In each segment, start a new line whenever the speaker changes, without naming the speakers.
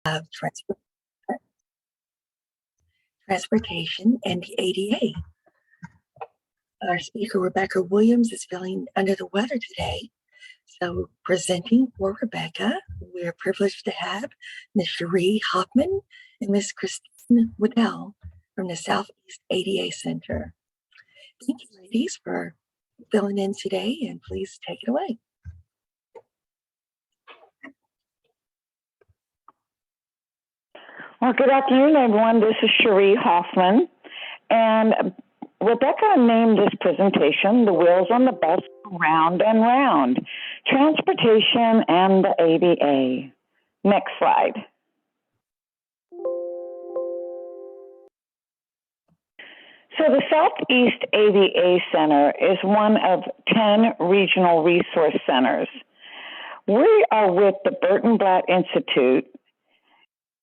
of transportation and the ADA. Our speaker, Rebecca Williams, is feeling under the weather today. So presenting for Rebecca, we're privileged to have Ms. Cherie Hoffman and Ms. Christine Waddell from the Southeast ADA Center. Thank you, ladies, for filling in today, and please take it away.
Well, good afternoon, everyone. This is Cherie Hoffman, and Rebecca named this presentation, The Wheels on the Bus Go Round and Round, Transportation and the ADA. Next slide. So the Southeast ADA Center is one of 10 regional resource centers. We are with the Burton Blatt Institute,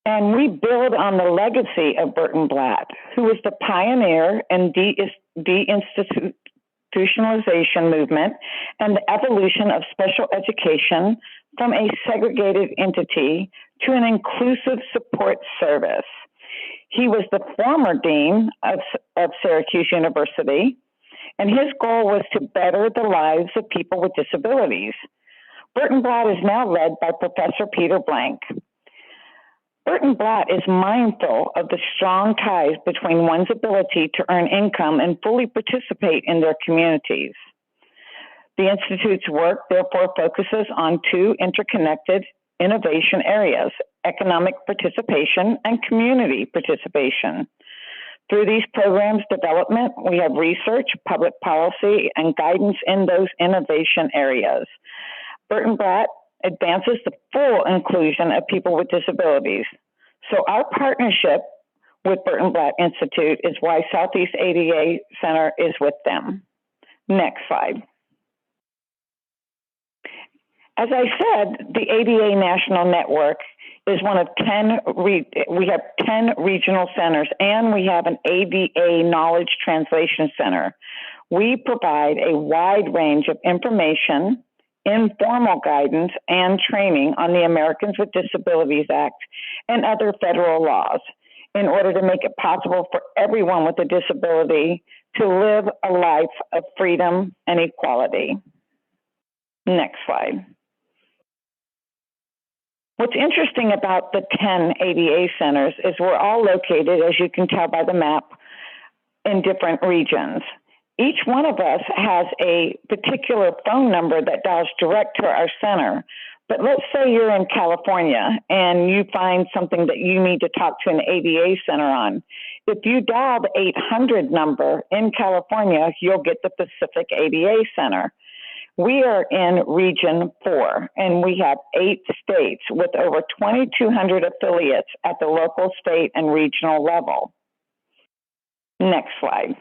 and we build on the legacy of Burton Blatt, who was the pioneer in deinstitutionalization movement and the evolution of special education from a segregated entity to an inclusive support service. He was the former dean of Syracuse University, and his goal was to better the lives of people with disabilities. Burton Blatt is now led by Professor Peter Blank. Burton Blatt is mindful of the strong ties between one's ability to earn income and fully participate in their communities. The Institute's work therefore focuses on two interconnected innovation areas: economic participation and community participation. Through these programs' development, we have research, public policy, and guidance in those innovation areas. Burton Blatt advances the full inclusion of people with disabilities. So our partnership with Burton Blatt Institute is why Southeast ADA Center is with them. Next slide. As I said, the ADA National Network is one of 10, we have 10 regional centers, and we have an ADA Knowledge Translation Center. We provide a wide range of information, informal guidance, and training on the Americans with Disabilities Act and other federal laws in order to make it possible for everyone with a disability to live a life of freedom and equality. Next slide. What's interesting about the 10 ADA centers is we're all located, as you can tell by the map, in different regions. Each one of us has a particular phone number that dials direct to our center. But let's say you're in California and you find something that you need to talk to an ADA center on. If you dial the 800 number in California, you'll get the Pacific ADA Center. We are in Region 4, and we have 8 states with over 2,200 affiliates at the local, state, and regional level. Next slide.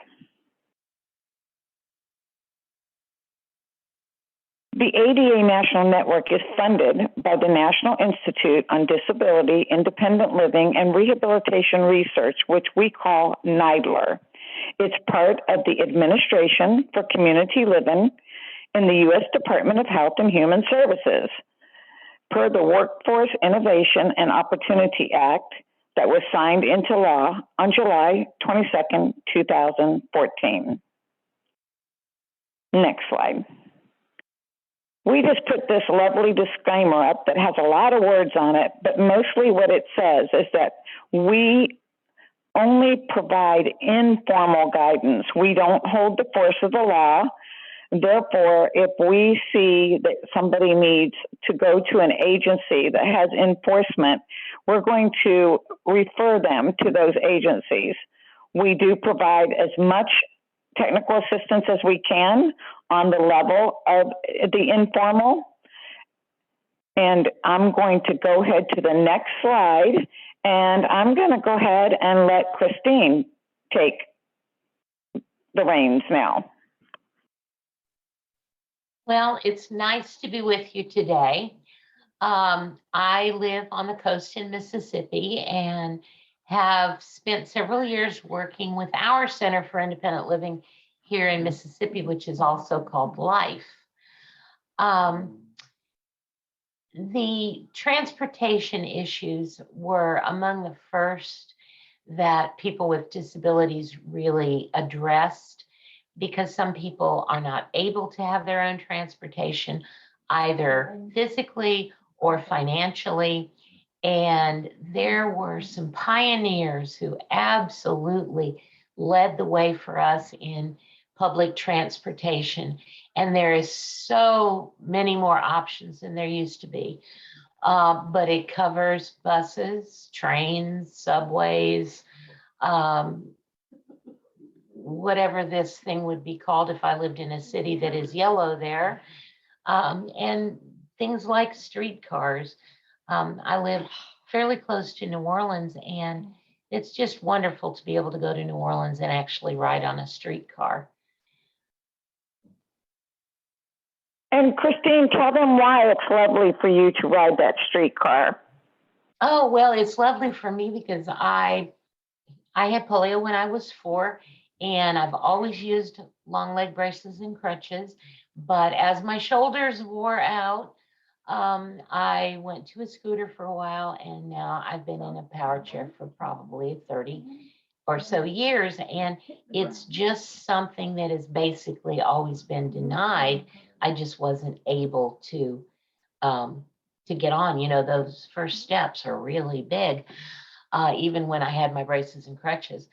The ADA National Network is funded by the National Institute on Disability, Independent Living, and Rehabilitation Research, which we call NIDLR. It's part of the Administration for Community Living in the U.S. Department of Health and Human Services, per the Workforce Innovation and Opportunity Act that was signed into law on July 22nd, 2014. Next slide. We just put this lovely disclaimer up that has a lot of words on it, but mostly what it says is that we only provide informal guidance. We don't hold the force of the law. Therefore, if we see that somebody needs to go to an agency that has enforcement, we're going to refer them to those agencies. We do provide as much technical assistance as we can on the level of the informal. And I'm going to go ahead to the next slide, and I'm going to go ahead and let Christine take the reins now.
Well, it's nice to be with you today. I live on the coast in Mississippi and have spent several years working with our Center for Independent Living here in Mississippi, which is also called LIFE. the transportation issues were among the first that people with disabilities really addressed, because some people are not able to have their own transportation, either physically or financially. And there were some pioneers who absolutely led the way for us in public transportation. And there is so many more options than there used to be. But it covers buses, trains, subways, whatever this thing would be called if I lived in a city that is yellow there, and things like streetcars. I live fairly close to New Orleans, and it's just wonderful to be able to go to New Orleans and actually ride on a streetcar.
And Christine, tell them why it's lovely for you to ride that streetcar.
Oh, well, it's lovely for me because I had polio when I was 4, and I've always used long leg braces and crutches. But as my shoulders wore out, I went to a scooter for a while, and now I've been in a power chair for probably 30 or so years. And it's just something that has basically always been denied. I just wasn't able to get on. You know, those first steps are really big, even when I had my braces and crutches.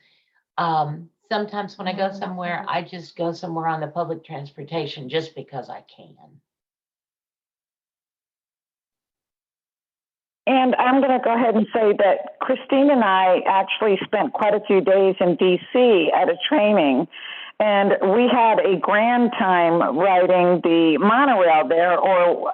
Sometimes when I go somewhere, I just go somewhere on the public transportation just because I can.
And I'm going to go ahead and say that Christine and I actually spent quite a few days in DC at a training, and we had a grand time riding the monorail there, or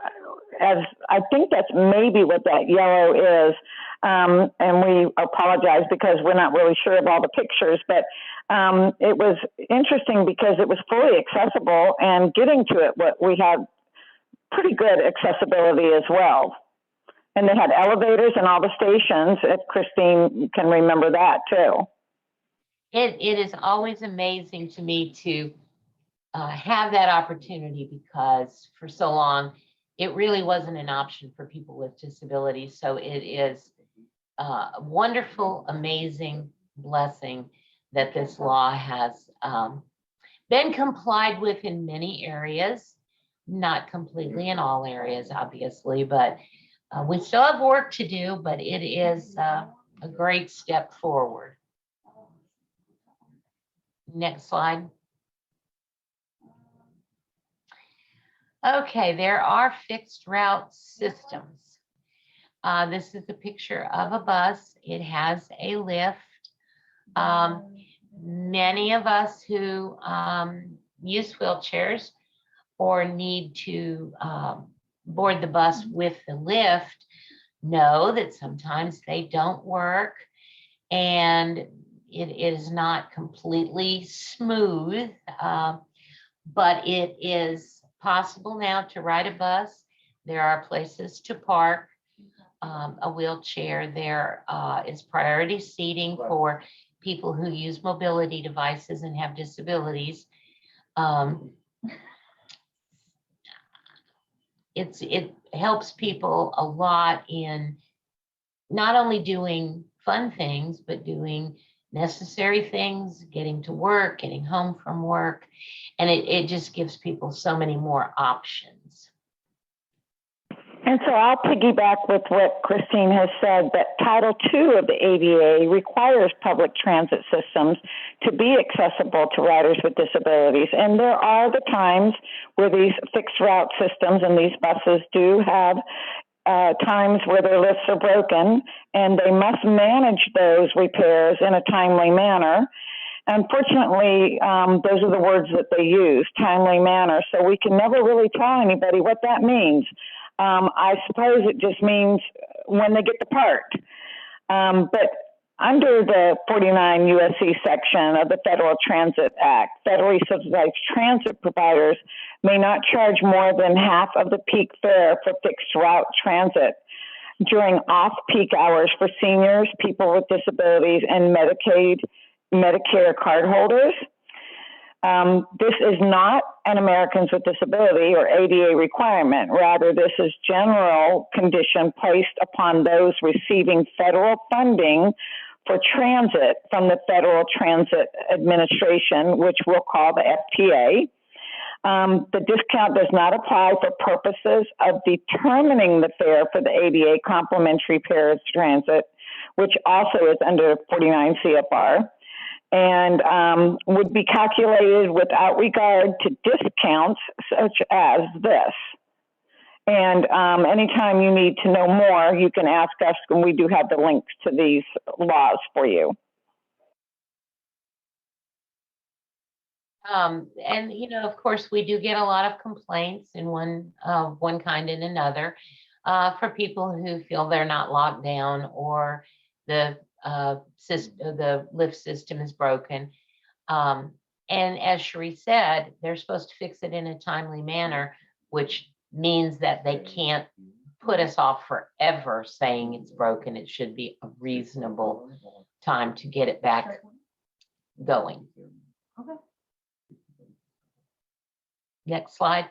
as I think that's maybe what that yellow is. And we apologize because we're not really sure of all the pictures, but it was interesting because it was fully accessible, and getting to it, we had pretty good accessibility as well. And they had elevators in all the stations, if Christine can remember that too.
It is always amazing to me to have that opportunity, because for so long, it really wasn't an option for people with disabilities. So it is a wonderful, amazing blessing that this law has been complied with in many areas, not completely in all areas, obviously, but we still have work to do, but it is a great step forward. Next slide. Okay, there are fixed route systems. This is a picture of a bus. It has a lift. Many of us who use wheelchairs or need to board the bus with the lift know that sometimes they don't work, and it is not completely smooth, but it is possible now to ride a bus. There are places to park a wheelchair. There is priority seating for people who use mobility devices and have disabilities. It helps people a lot in not only doing fun things, but doing necessary things, getting to work, getting home from work. And it just gives people so many more options.
And so I'll piggyback with what Christine has said, that Title II of the ADA requires public transit systems to be accessible to riders with disabilities. And there are the times where these fixed route systems and these buses do have times where their lifts are broken, and they must manage those repairs in a timely manner. Unfortunately, those are the words that they use, timely manner. So we can never really tell anybody what that means. I suppose it just means when they get the part. But under the 49 USC section of the Federal Transit Act, federally subsidized transit providers may not charge more than half of the peak fare for fixed route transit during off-peak hours for seniors, people with disabilities, and Medicare cardholders. This is not an Americans with Disability or ADA requirement. Rather, this is general condition placed upon those receiving federal funding for transit from the Federal Transit Administration, which we'll call the FTA. The discount does not apply for purposes of determining the fare for the ADA complimentary paratransit, which also is under 49 CFR, and would be calculated without regard to discounts such as this. And anytime you need to know more, you can ask us, and we do have the links to these laws for you.
And of course, we do get a lot of complaints in one kind and another for people who feel they're not locked down, or the lift system is broken. And as Cherie said, they're supposed to fix it in a timely manner, which means that they can't put us off forever saying it's broken. It should be a reasonable time to get it back going.
Okay.
Next slide.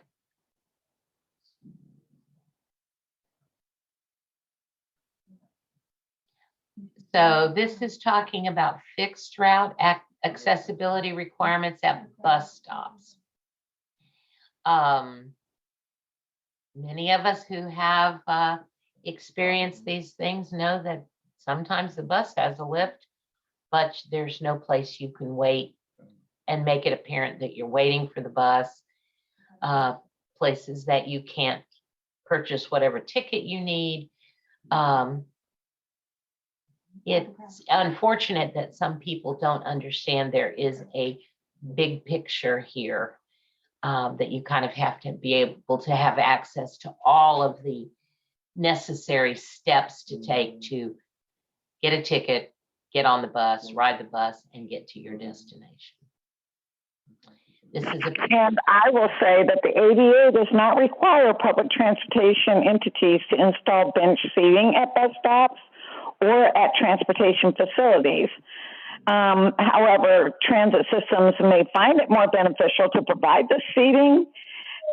So this is talking about fixed route accessibility requirements at bus stops. Many of us who have experienced these things know that sometimes the bus has a lift, but there's no place you can wait and make it apparent that you're waiting for the bus. Places that you can't purchase whatever ticket you need. It's unfortunate that some people don't understand there is a big picture here, that you kind of have to be able to have access to all of the necessary steps to take to get a ticket, get on the bus, ride the bus, and get to your destination. This is
And I will say that the ADA does not require public transportation entities to install bench seating at bus stops or at transportation facilities. However, transit systems may find it more beneficial to provide the seating,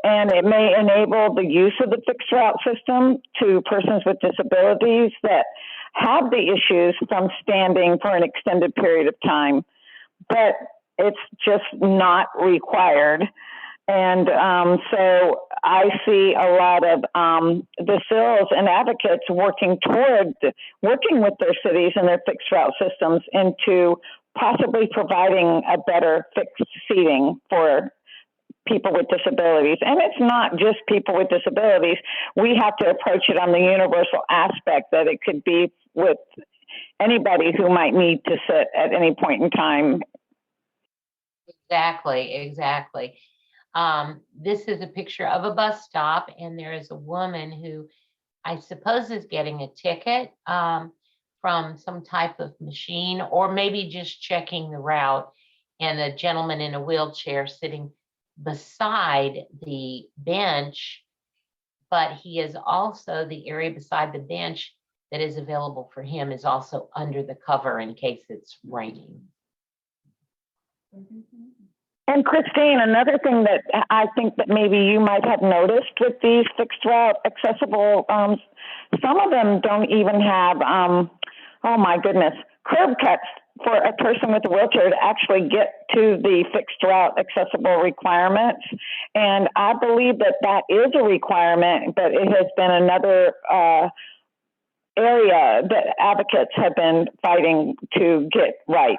and it may enable the use of the fixed route system to persons with disabilities that have the issues from standing for an extended period of time. But it's just not required. And so I see a lot of the CILs and advocates working with their cities and their fixed route systems into possibly providing a better fixed seating for people with disabilities. And it's not just people with disabilities. We have to approach it on the universal aspect that it could be with anybody who might need to sit at any point in time.
Exactly. This is a picture of a bus stop, and there is a woman who I suppose is getting a ticket from some type of machine, or maybe just checking the route, and a gentleman in a wheelchair sitting beside the bench, but he is also, the area beside the bench that is available for him is also under the cover in case it's raining.
And Christine, another thing that I think that maybe you might have noticed with these fixed route accessible, some of them don't even have, oh my goodness, curb cuts for a person with a wheelchair to actually get to the fixed route accessible requirements. And I believe that that is a requirement, but it has been another area that advocates have been fighting to get right.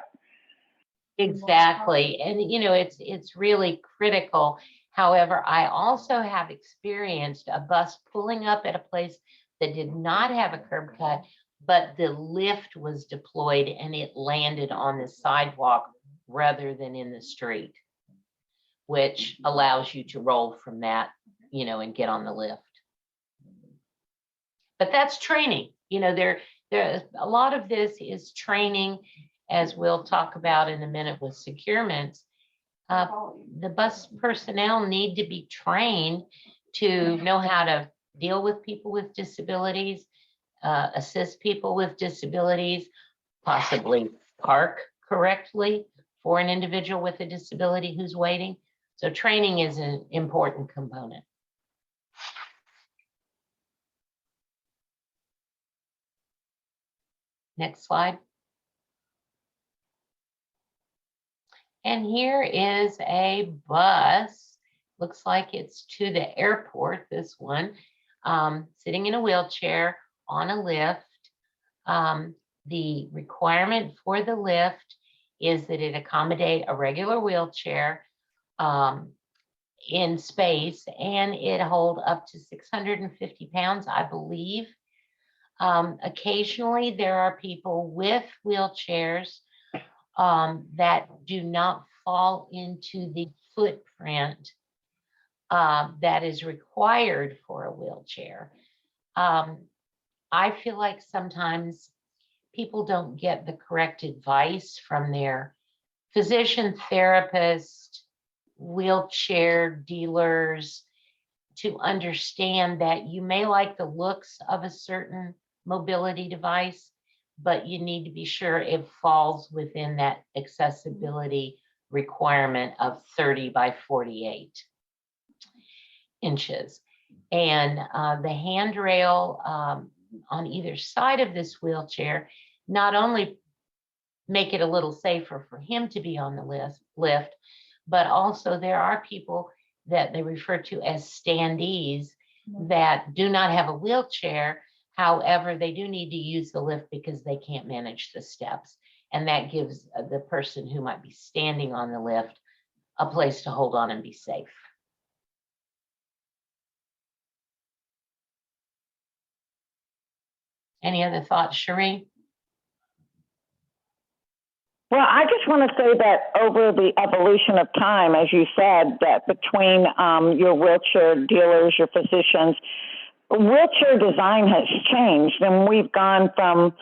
Exactly. And it's really critical. However, I also have experienced a bus pulling up at a place that did not have a curb cut, but the lift was deployed and it landed on the sidewalk rather than in the street, which allows you to roll from that, and get on the lift. But that's training. There a lot of this is training, as we'll talk about in a minute with securements. The bus personnel need to be trained to know how to deal with people with disabilities, assist people with disabilities, possibly park correctly for an individual with a disability who's waiting. So training is an important component. Next slide. And here is a bus. Looks like it's to the airport, this one, sitting in a wheelchair on a lift. The requirement for the lift is that it accommodate a regular wheelchair in space, and it hold up to 650 pounds, I believe. Occasionally, there are people with wheelchairs that do not fall into the footprint that is required for a wheelchair. I feel like sometimes people don't get the correct advice from their physician, therapist, wheelchair dealers to understand that you may like the looks of a certain mobility device, but you need to be sure it falls within that accessibility requirement of 30 by 48 inches. And the handrail on either side of this wheelchair not only make it a little safer for him to be on the lift, but also there are people that they refer to as standees that do not have a wheelchair. However, they do need to use the lift because they can't manage the steps. And that gives the person who might be standing on the lift a place to hold on and be safe. Any other thoughts, Cherie?
Well, I just want to say that over the evolution of time, as you said, that between your wheelchair dealers, your physicians, wheelchair design has changed, and we've gone from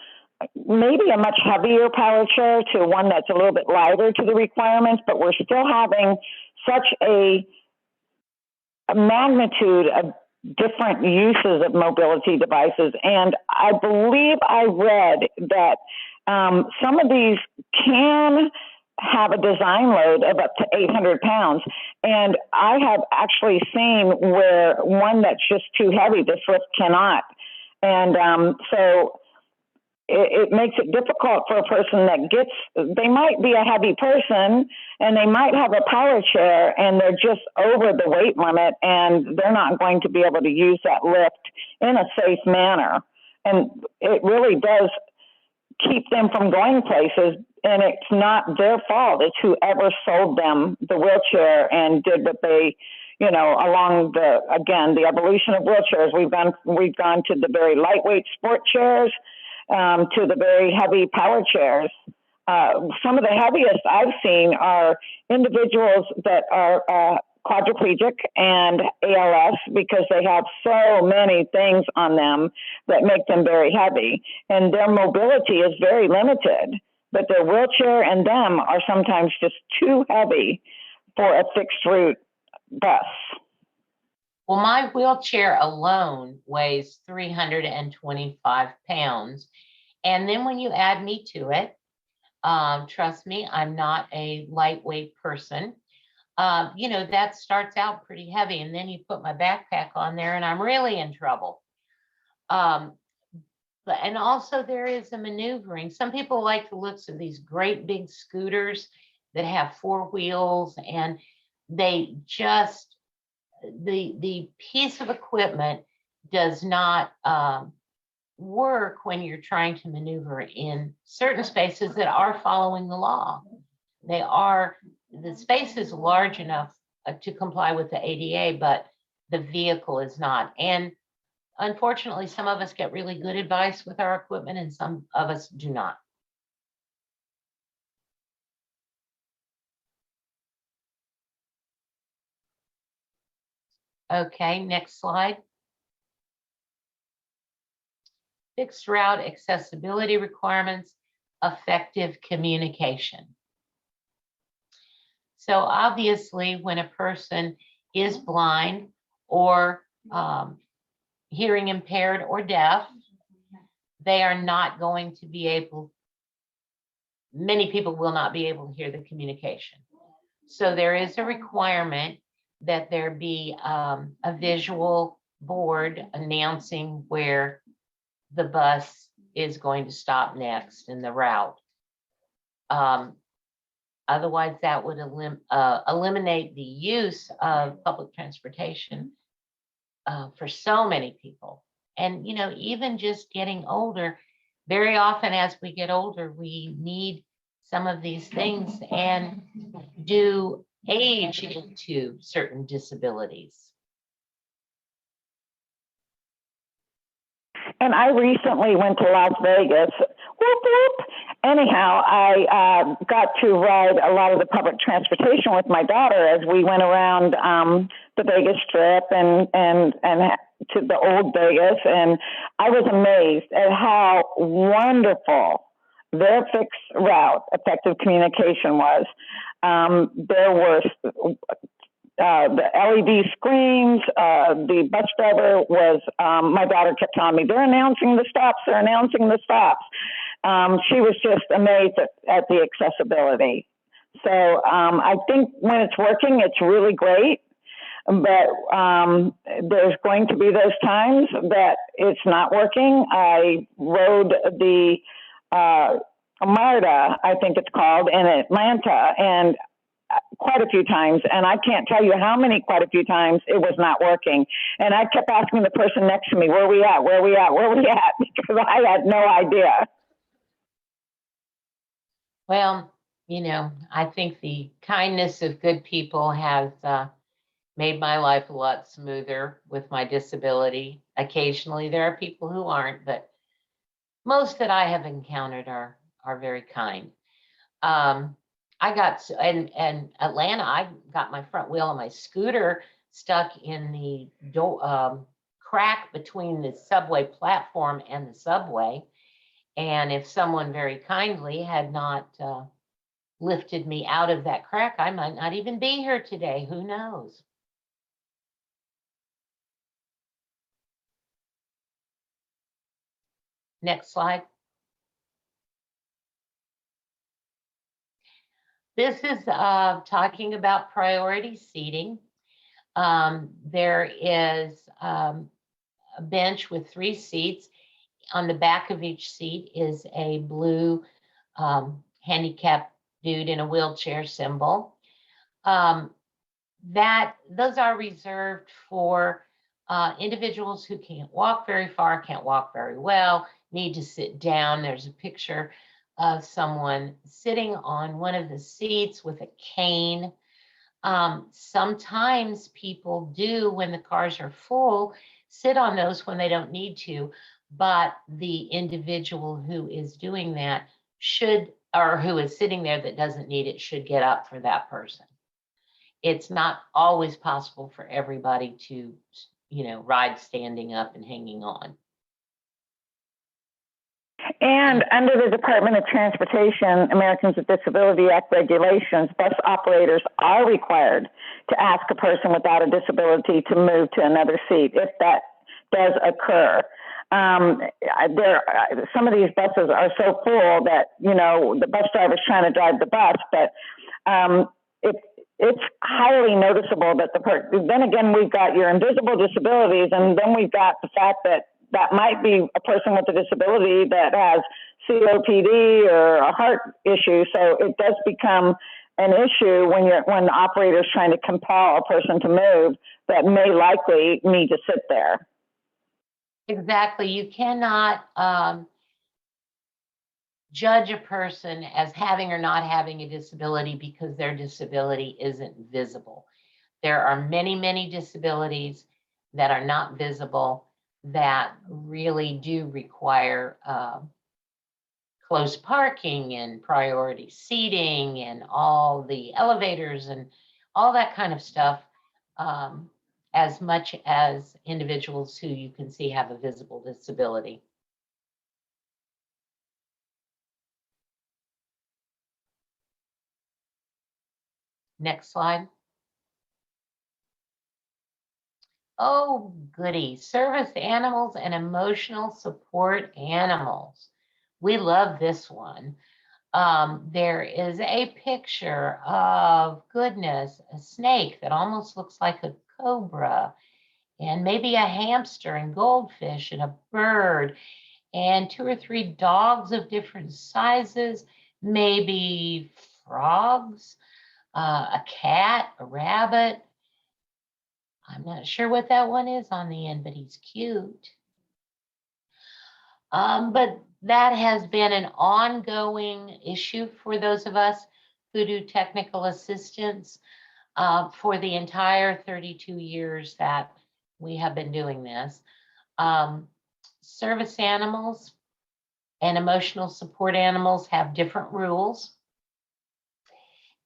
maybe a much heavier power chair to one that's a little bit lighter to the requirements, but we're still having such a magnitude of different uses of mobility devices. And I believe I read that some of these can have a design load of up to 800 pounds. And I have actually seen where one that's just too heavy, this lift cannot. And so it makes it difficult for a person that they might be a heavy person and they might have a power chair and they're just over the weight limit and they're not going to be able to use that lift in a safe manner. And it really does keep them from going places, and it's not their fault. It's whoever sold them the wheelchair and did what they, along the evolution of wheelchairs, we've gone to the very lightweight sport chairs, to the very heavy power chairs. Some of the heaviest I've seen are individuals that are quadriplegic and ALS because they have so many things on them that make them very heavy, and their mobility is very limited, but their wheelchair and them are sometimes just too heavy for a fixed route bus.
Well, my wheelchair alone weighs 325 pounds. And then when you add me to it, trust me, I'm not a lightweight person. That starts out pretty heavy, and then you put my backpack on there and I'm really in trouble. And also there is a maneuvering. Some people like the looks of these great big scooters that have 4 wheels, and they just, the piece of equipment does not work when you're trying to maneuver in certain spaces that are following the law. The space is large enough to comply with the ADA, but the vehicle is not. And unfortunately, some of us get really good advice with our equipment and some of us do not. Okay, next slide. Fixed route accessibility requirements, effective communication. So obviously, when a person is blind or hearing impaired or deaf, they are not going to be able many people will not be able to hear the communication. So there is a requirement that there be a visual board announcing where the bus is going to stop next in the route. Otherwise, that would eliminate the use of public transportation for so many people. And, even just getting older, very often as we get older, we need some of these things and do age into certain disabilities.
And I recently went to Las Vegas. Whoop, whoop. Anyhow, I got to ride a lot of the public transportation with my daughter as we went around the Vegas Strip and to the old Vegas. And I was amazed at how wonderful their fixed route effective communication was. There were the LED screens. The bus driver was, my daughter kept telling me, they're announcing the stops, they're announcing the stops. She was just amazed at the accessibility. So I think when it's working, it's really great. But there's going to be those times that it's not working. I rode the MARTA, I think it's called, in Atlanta, and quite a few times, and I can't tell you how many, quite a few times it was not working. And I kept asking the person next to me, where are we at? Where are we at? Where are we at? Because I had no idea.
Well, I think the kindness of good people has made my life a lot smoother with my disability. Occasionally there are people who aren't, but most that I have encountered are very kind. I got in Atlanta, I got my front wheel of my scooter stuck in the crack between the subway platform and the subway. And if someone very kindly had not lifted me out of that crack, I might not even be here today. Who knows? Next slide. This is talking about priority seating. There is a bench with 3 seats. On the back of each seat is a blue handicapped dude in a wheelchair symbol. Those are reserved for individuals who can't walk very far, can't walk very well, need to sit down. There's a picture of someone sitting on one of the seats with a cane. Sometimes people do, when the cars are full, sit on those when they don't need to, but the individual who is doing that should, or who is sitting there that doesn't need it, should get up for that person. It's not always possible for everybody to, ride standing up and hanging on.
And under the Department of Transportation, Americans with Disabilities Act regulations, bus operators are required to ask a person without a disability to move to another seat if that does occur. Some of these buses are so full that, the bus driver's trying to drive the bus, but it's highly noticeable that then again, we've got your invisible disabilities, and then we've got the fact that might be a person with a disability that has COPD or a heart issue. So it does become an issue when the operator is trying to compel a person to move that may likely need to sit there.
Exactly. You cannot judge a person as having or not having a disability because their disability isn't visible. There are many, many disabilities that are not visible that really do require close parking and priority seating and all the elevators and all that kind of stuff, as much as individuals who you can see have a visible disability. Next slide. Oh, goody. Service animals and emotional support animals. We love this one. There is a picture of, goodness, a snake that almost looks like a cobra, and maybe a hamster and goldfish and a bird and 2 or 3 dogs of different sizes, maybe frogs, a cat, a rabbit. I'm not sure what that one is on the end, but he's cute. But that has been an ongoing issue for those of us who do technical assistance for the entire 32 years that we have been doing this. Service animals and emotional support animals have different rules.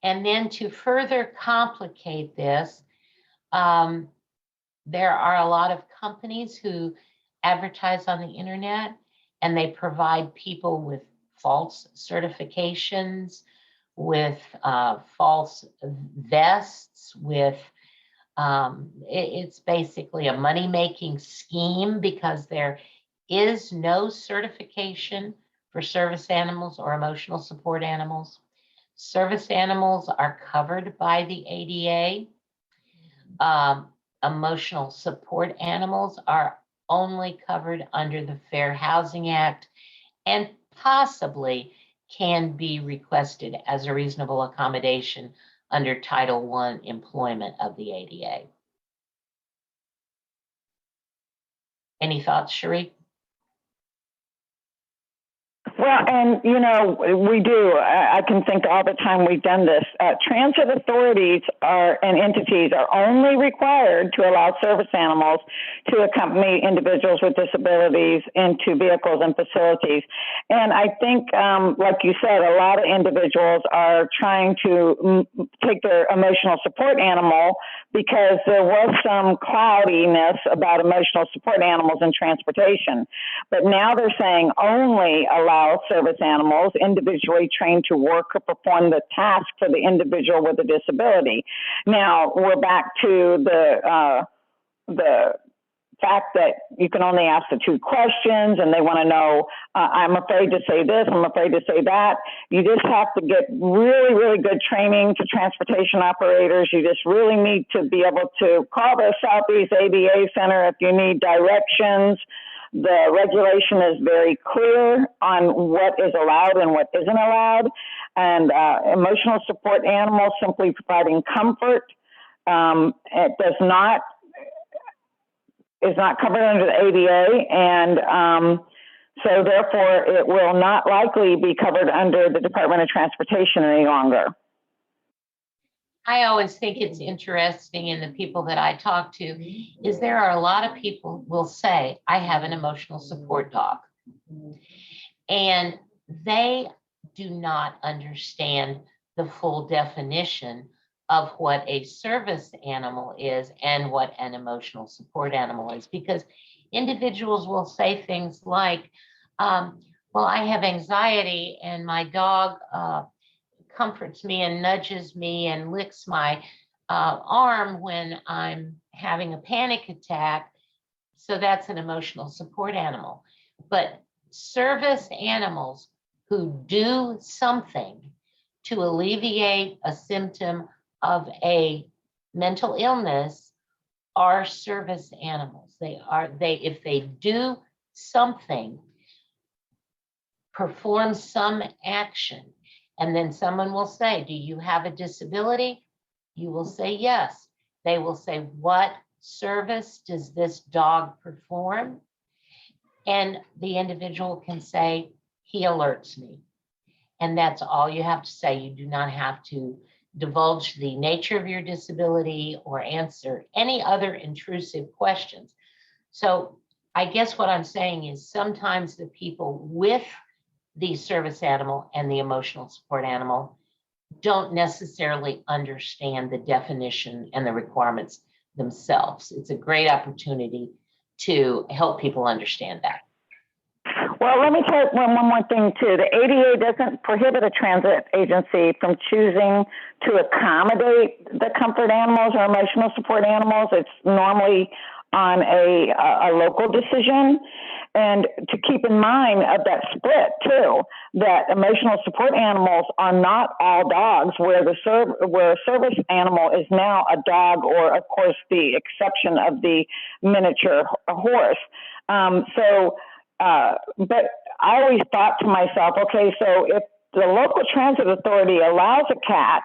And then to further complicate this, there are a lot of companies who advertise on the internet, and they provide people with false certifications, with false vests, with it's basically a money-making scheme, because there is no certification for service animals or emotional support animals. Service animals are covered by the ADA. Emotional support animals are only covered under the Fair Housing Act, and possibly can be requested as a reasonable accommodation under Title I employment of the ADA. Any thoughts, Cherie?
Well, and you know, we do. I can think all the time we've done this. Transit authorities and entities are only required to allow service animals to accompany individuals with disabilities into vehicles and facilities. And I think, like you said, a lot of individuals are trying to take their emotional support animal, because there was some cloudiness about emotional support animals in transportation. But now they're saying only allow service animals individually trained to work or perform the task for the individual with a disability. Now we're back to the fact that you can only ask the 2 questions, and they want to know, I'm afraid to say this, I'm afraid to say that. You just have to get really, really good training to transportation operators. You just really need to be able to call the Southeast ADA Center if you need directions. The regulation is very clear on what is allowed and what isn't allowed. And emotional support animals simply providing comfort. It is not covered under the ADA, and so therefore it will not likely be covered under the Department of Transportation any longer.
I always think it's interesting, in the people that I talk to, is there are a lot of people will say, I have an emotional support dog. And they do not understand the full definition of what a service animal is and what an emotional support animal is, because individuals will say things like, well, I have anxiety and my dog comforts me and nudges me and licks my arm when I'm having a panic attack. So that's an emotional support animal. But service animals who do something to alleviate a symptom of a mental illness are service animals. If they do something, perform some action, and then someone will say, do you have a disability? You will say yes. They will say, what service does this dog perform? And the individual can say, he alerts me. And that's all you have to say. You do not have to divulge the nature of your disability or answer any other intrusive questions. So I guess what I'm saying is, sometimes the people with the service animal and the emotional support animal don't necessarily understand the definition and the requirements themselves. It's a great opportunity to help people understand that.
Well, let me tell you one more thing too. The ADA doesn't prohibit a transit agency from choosing to accommodate the comfort animals or emotional support animals. It's normally on a local decision. And to keep in mind of that split too, that emotional support animals are not all dogs, where where a service animal is now a dog, or of course the exception of the miniature horse. But I always thought to myself, okay, so if the local transit authority allows a cat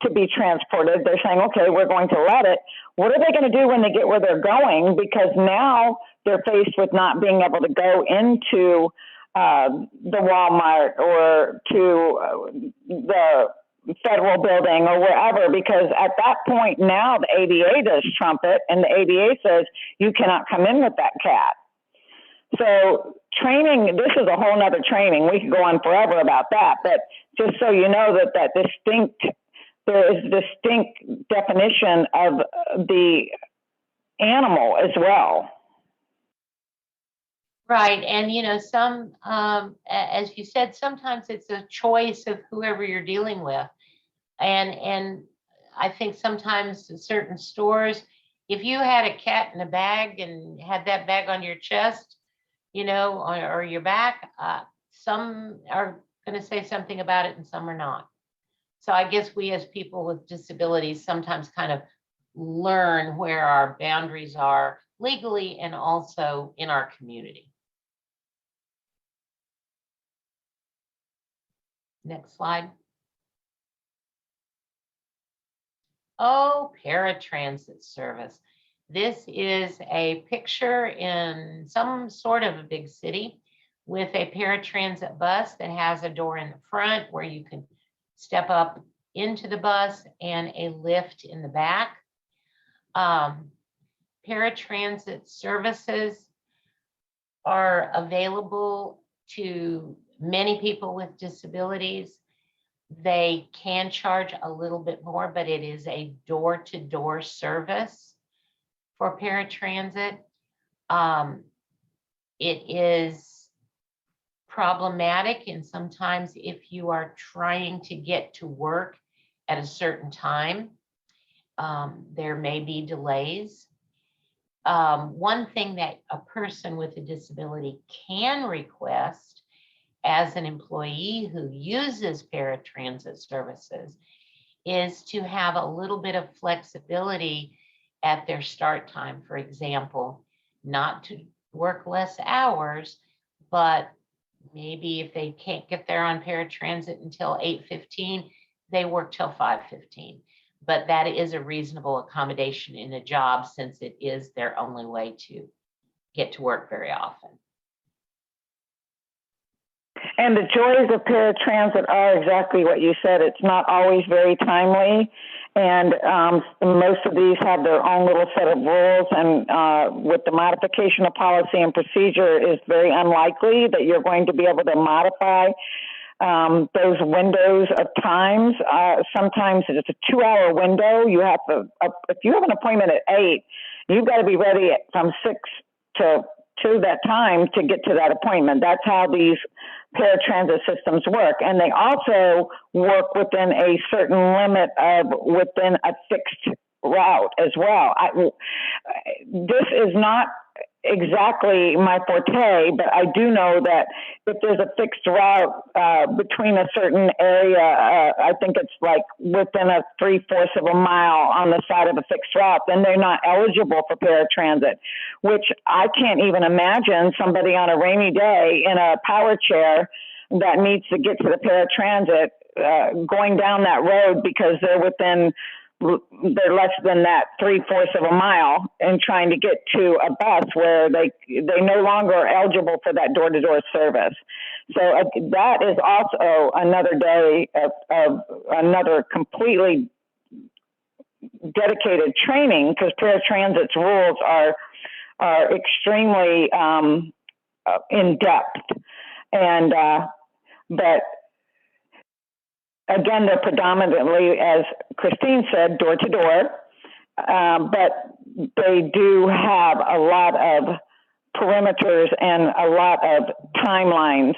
to be transported, they're saying, okay, we're going to let it. What are they going to do when they get where they're going? Because now they're faced with not being able to go into the Walmart or to the federal building or wherever, because at that point now the ADA does trump it, and the ADA says you cannot come in with that cat. So training, this is a whole nother training. We could go on forever about that, but just so you know that there is distinct definition of the animal as well.
Right. And, some, as you said, sometimes it's a choice of whoever you're dealing with. And I think sometimes in certain stores, if you had a cat in a bag and had that bag on your chest, or your back, some are going to say something about it and some are not. So I guess we as people with disabilities sometimes kind of learn where our boundaries are legally and also in our community. Next slide. Oh, paratransit service. This is a picture in some sort of a big city with a paratransit bus that has a door in the front where you can step up into the bus and a lift in the back. Paratransit services are available to many people with disabilities. They can charge a little bit more, but it is a door-to-door service for paratransit. It is problematic, and sometimes if you are trying to get to work at a certain time, there may be delays. One thing that a person with a disability can request as an employee who uses paratransit services is to have a little bit of flexibility at their start time. For example, not to work less hours, but maybe if they can't get there on paratransit until 8:15, they work till 5:15. But that is a reasonable accommodation in a job, since it is their only way to get to work very often.
And the joys of paratransit are exactly what you said. It's not always very timely. And most of these have their own little set of rules. And with the modification of policy and procedure, it's very unlikely that you're going to be able to modify those windows of times. Sometimes it's a 2-hour window. You have to, if you have an appointment at 8, you've got to be ready from 6 to that time to get to that appointment. That's how these paratransit systems work. And they also work within a certain limit of within a fixed route as well. This is not exactly my forte, but I do know that if there's a fixed route between a certain area, I think it's like within a 3/4 of a mile on the side of a fixed route, then they're not eligible for paratransit, which I can't even imagine somebody on a rainy day in a power chair that needs to get to the paratransit going down that road because they're less than that 3/4 of a mile and trying to get to a bus where they no longer are eligible for that door-to-door service. So that is also another day of another completely dedicated training, because paratransit's rules are extremely in depth, and but again, they're predominantly, as Christine said, door to door, but they do have a lot of perimeters and a lot of timelines.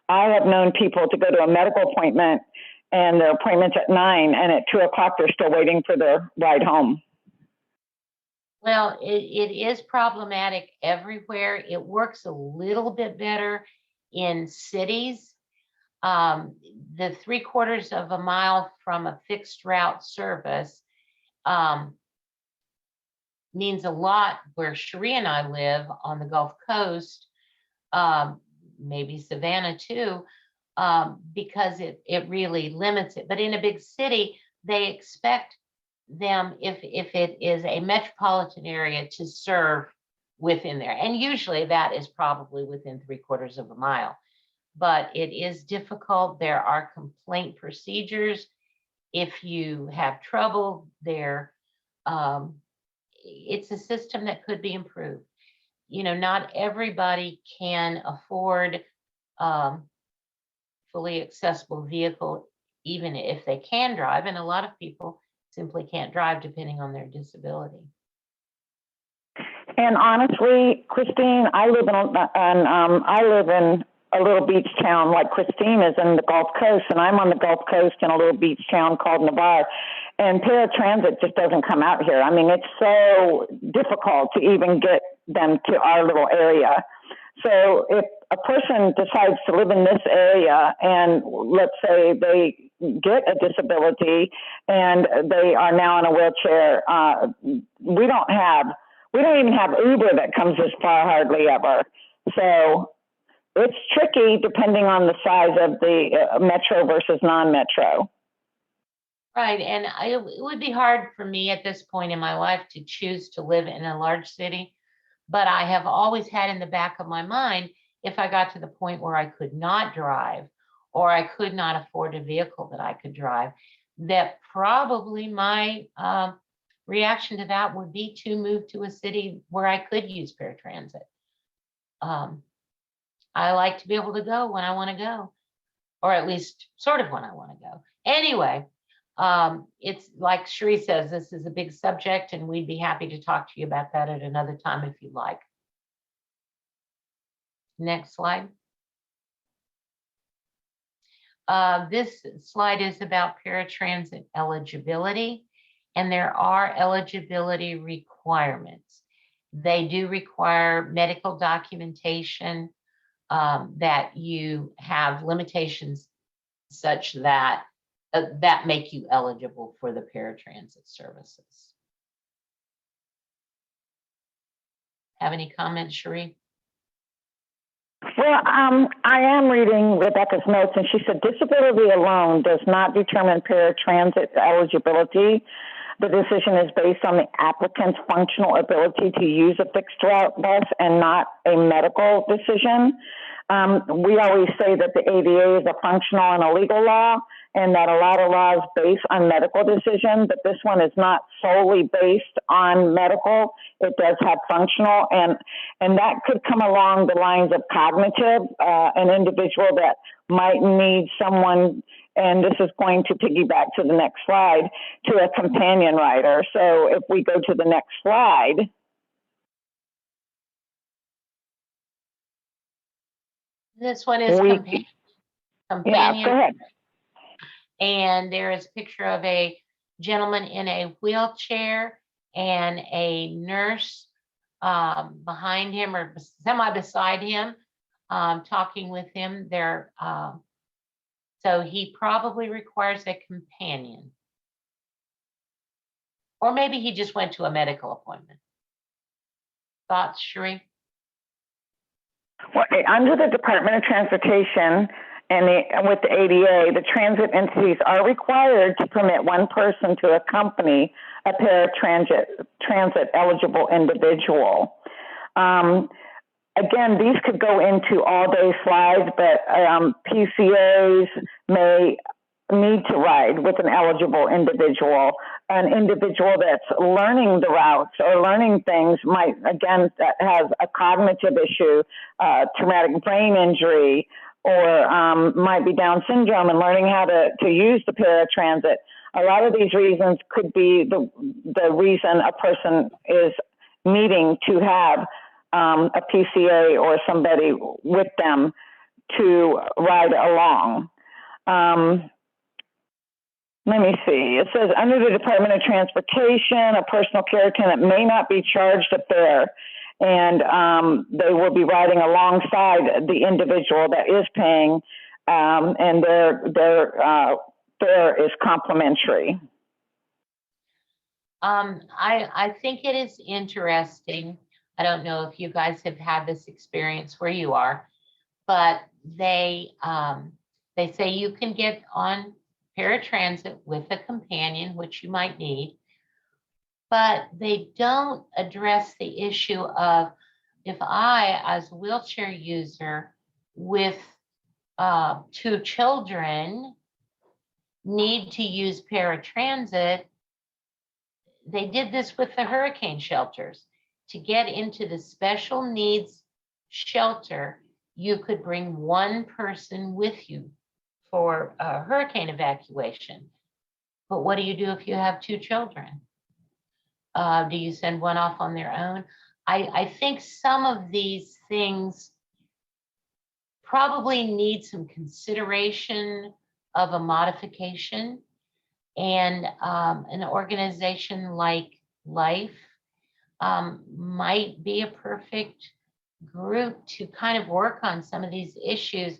I have known people to go to a medical appointment and their appointment's at 9, and at 2 o'clock they're still waiting for their ride home.
Well, it is problematic everywhere. It works a little bit better in cities. The 3/4 of a mile from a fixed route service means a lot where Cherie and I live on the Gulf Coast, maybe Savannah too, because it really limits it. But in a big city, they expect them, if it is a metropolitan area, to serve within there. And usually that is probably within 3/4 of a mile. But it is difficult. There are complaint procedures. If you have trouble there, it's a system that could be improved. You know, not everybody can afford fully accessible vehicle, even if they can drive. And a lot of people simply can't drive depending on their disability.
And honestly, Christine, I live in a little beach town like Christine is in the Gulf Coast, and I'm on the Gulf Coast in a little beach town called Navarre. And paratransit just doesn't come out here. I mean, it's so difficult to even get them to our little area. So if a person decides to live in this area and let's say they get a disability and they are now in a wheelchair, we don't even have Uber that comes this far hardly ever. So it's tricky depending on the size of the metro versus non-metro.
Right. And it would be hard for me at this point in my life to choose to live in a large city. But I have always had in the back of my mind, if I got to the point where I could not drive or I could not afford a vehicle that I could drive, that probably my reaction to that would be to move to a city where I could use paratransit. I like to be able to go when I want to go, or at least sort of when I want to go. Anyway, it's like Cherie says, this is a big subject, and we'd be happy to talk to you about that at another time if you'd like. Next slide. This slide is about paratransit eligibility, and there are eligibility requirements. They do require medical documentation, that you have limitations such that that make you eligible for the paratransit services. Have any comments, Cherie?
Well, I am reading Rebecca's notes, and she said disability alone does not determine paratransit eligibility. The decision is based on the applicant's functional ability to use a fixed route bus and not a medical decision. We always say that the ADA is a functional and a legal law, and that a lot of laws based on medical decision, but this one is not solely based on medical. It does have functional, and that could come along the lines of cognitive, an individual that might need someone, and this is going to piggyback to the next slide, to a companion rider. So if we go to the next slide.
This one is companion.
Yeah, go ahead.
And there is a picture of a gentleman in a wheelchair and a nurse behind him or semi beside him, talking with him. So he probably requires a companion. Or maybe he just went to a medical appointment. Thoughts, Cherie?
Well, under the Department of Transportation and with the ADA, the transit entities are required to permit one person to accompany a paratransit eligible individual. Again, these could go into all-day slides, but PCAs may need to ride with an eligible individual. An individual that's learning the routes or learning things might, again, that has a cognitive issue, traumatic brain injury, or might be Down syndrome and learning how to use the paratransit. A lot of these reasons could be the reason a person is needing to have a PCA or somebody with them to ride along. let me see. It says under the Department of Transportation, a personal care attendant may not be charged a fare, and they will be riding alongside the individual that is paying, and their fare is complimentary.
I think it is interesting. I don't know if you guys have had this experience where you are, but they say you can get on paratransit with a companion, which you might need, but they don't address the issue of if I, as a wheelchair user with 2 children, need to use paratransit. They did this with the hurricane shelters. To get into the special needs shelter, you could bring 1 person with you for a hurricane evacuation. But what do you do if you have 2 children? Do you send one off on their own? I think some of these things probably need some consideration of a modification, and an organization like Life might be a perfect group to kind of work on some of these issues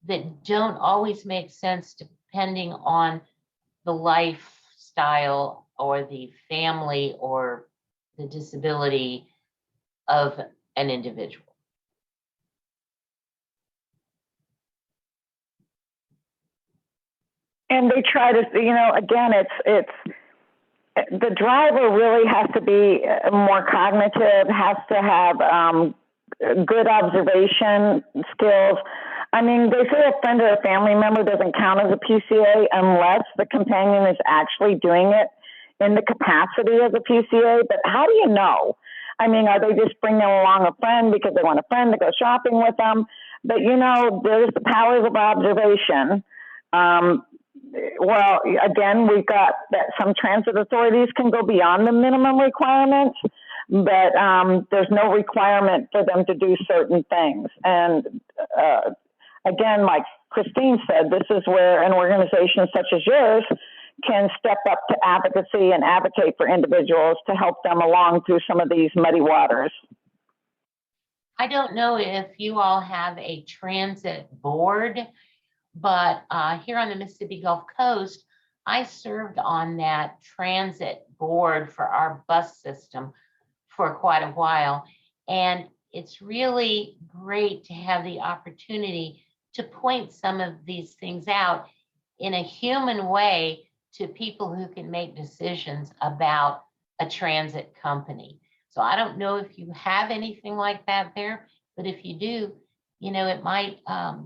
that don't always make sense depending on the lifestyle or the family or the disability of an individual.
And they try to, again, it's the driver really has to be more cognitive, has to have good observation skills. I mean, they say a friend or a family member doesn't count as a PCA unless the companion is actually doing it in the capacity of a PCA. But how do you know? I mean, are they just bringing along a friend because they want a friend to go shopping with them? But, there's the powers of observation. Well, again, we've got that some transit authorities can go beyond the minimum requirements, but there's no requirement for them to do certain things. And again, like Christine said, this is where an organization such as yours can step up to advocacy and advocate for individuals to help them along through some of these muddy waters.
I don't know if you all have a transit board, but here on the Mississippi Gulf Coast, I served on that transit board for our bus system for quite a while. And it's really great to have the opportunity to point some of these things out in a human way to people who can make decisions about a transit company. So I don't know if you have anything like that there, but if you do, it might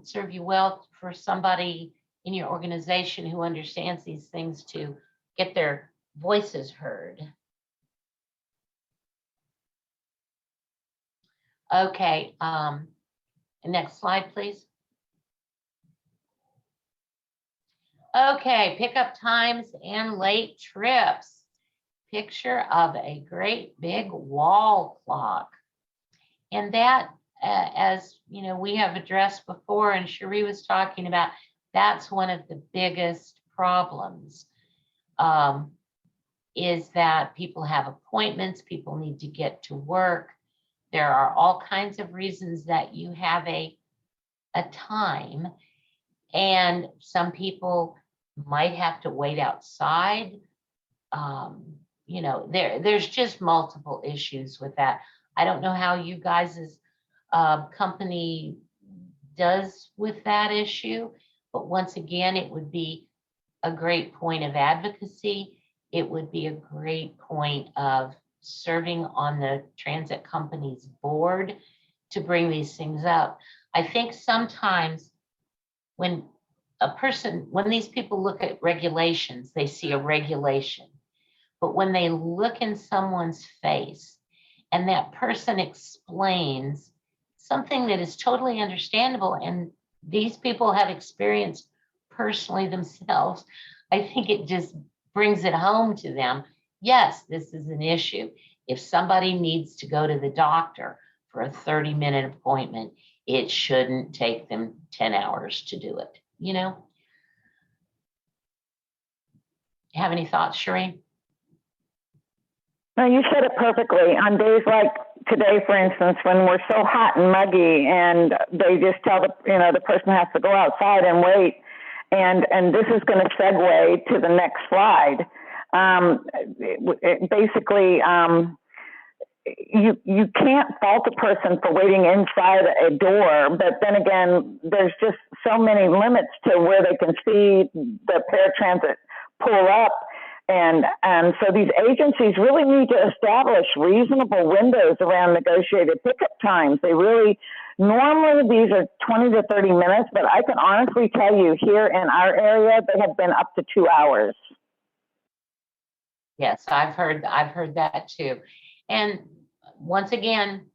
serve you well for somebody in your organization who understands these things to get their voices heard. Okay, next slide, please. Okay, pickup times and late trips. Picture of a great big wall clock. And that, as we have addressed before, and Cherie was talking about, that's one of the biggest problems, is that people have appointments, people need to get to work. There are all kinds of reasons that you have a time, and some people might have to wait outside. There's just multiple issues with that. I don't know how you guys' company does with that issue, but once again, it would be a great point of advocacy. It would be a great point of serving on the transit company's board to bring these things up. I think sometimes when these people look at regulations, they see a regulation. But when they look in someone's face and that person explains something that is totally understandable, and these people have experienced personally themselves, I think it just brings it home to them. Yes, this is an issue. If somebody needs to go to the doctor for a 30-minute appointment, it shouldn't take them 10 hours to do it, Have any thoughts, Shereen?
No, you said it perfectly. On days like today, for instance, when we're so hot and muggy, and they just tell the person has to go outside and wait, and this is going to segue to the next slide. Basically, you can't fault a person for waiting inside a door, but then again, there's just so many limits to where they can see the paratransit pull up. And so these agencies really need to establish reasonable windows around negotiated pickup times. Normally these are 20 to 30 minutes, but I can honestly tell you here in our area, they have been up to 2 hours.
Yes, I've heard that too. And once again,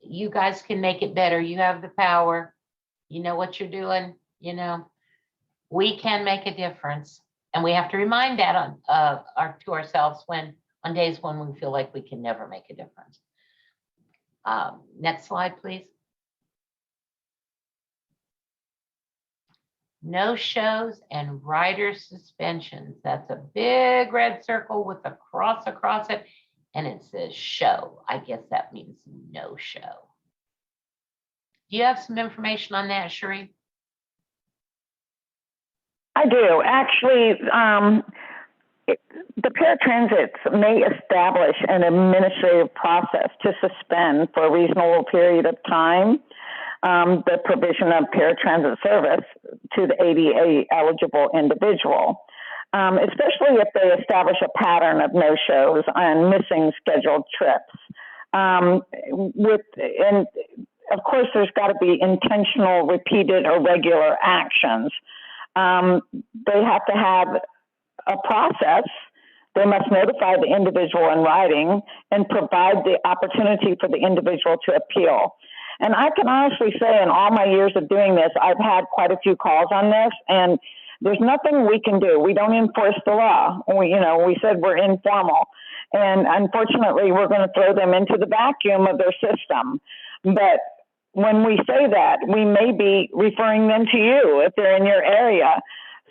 you guys can make it better. You have the power. You know what you're doing. We can make a difference. And we have to remind that to ourselves on days when we feel like we can never make a difference. Next slide, please. No shows and rider suspensions. That's a big red circle with a cross across it. And it says show. I guess that means no show. Do you have some information on that, Sheree?
I do. Actually, the paratransits may establish an administrative process to suspend for a reasonable period of time the provision of paratransit service to the ADA eligible individual, especially if they establish a pattern of no-shows and missing scheduled trips. And of course, there's got to be intentional, repeated, or regular actions. They have to have a process. They must notify the individual in writing and provide the opportunity for the individual to appeal. And I can honestly say in all my years of doing this, I've had quite a few calls on this, and there's nothing we can do. We don't enforce the law. We said we're informal. And unfortunately, we're going to throw them into the vacuum of their system. But when we say that, we may be referring them to you if they're in your area.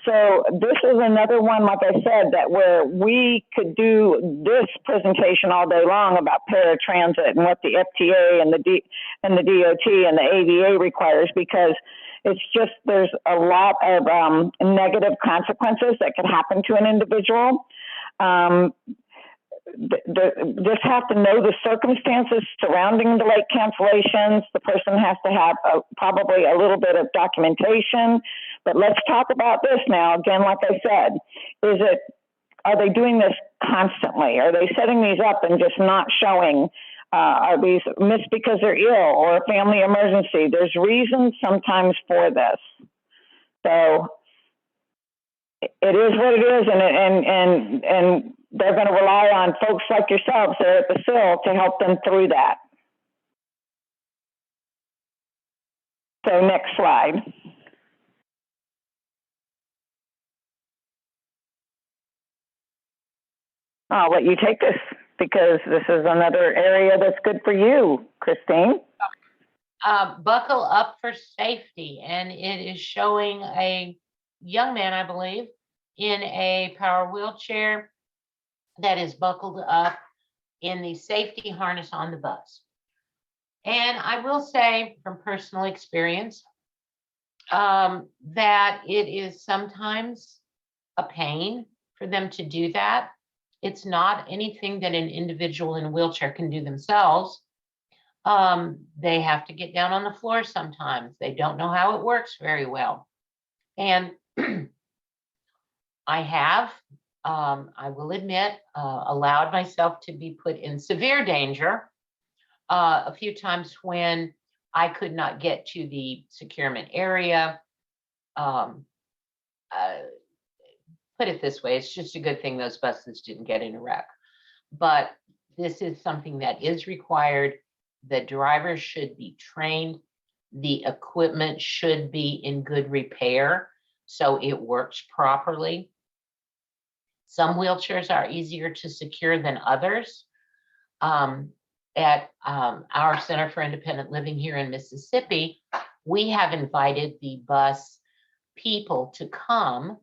So this is another one, like I said, that where we could do this presentation all day long about paratransit and what the FTA and the DOT and the ADA requires, because it's just, there's a lot of negative consequences that could happen to an individual. Just have to know the circumstances surrounding the late cancellations. The person has to have probably a little bit of documentation. But let's talk about this now. Again, like I said, are they doing this constantly? Are they setting these up and just not showing? Are these missed because they're ill or a family emergency? There's reasons sometimes for this. So it is what it is, and they're going to rely on folks like yourselves there at the SIL to help them through that. So next slide. I'll let you take this because this is another area that's good for you, Christine.
Buckle up for safety. And it is showing a young man, I believe, in a power wheelchair that is buckled up in the safety harness on the bus. And I will say from personal experience that it is sometimes a pain for them to do that. It's not anything that an individual in a wheelchair can do themselves. They have to get down on the floor sometimes. They don't know how it works very well. And I will admit, allowed myself to be put in severe danger a few times when I could not get to the securement area. Put it this way, it's just a good thing those buses didn't get in a wreck. But this is something that is required. The drivers should be trained. The equipment should be in good repair so it works properly. Some wheelchairs are easier to secure than others. At our Center for Independent Living here in Mississippi, we have invited the bus people to come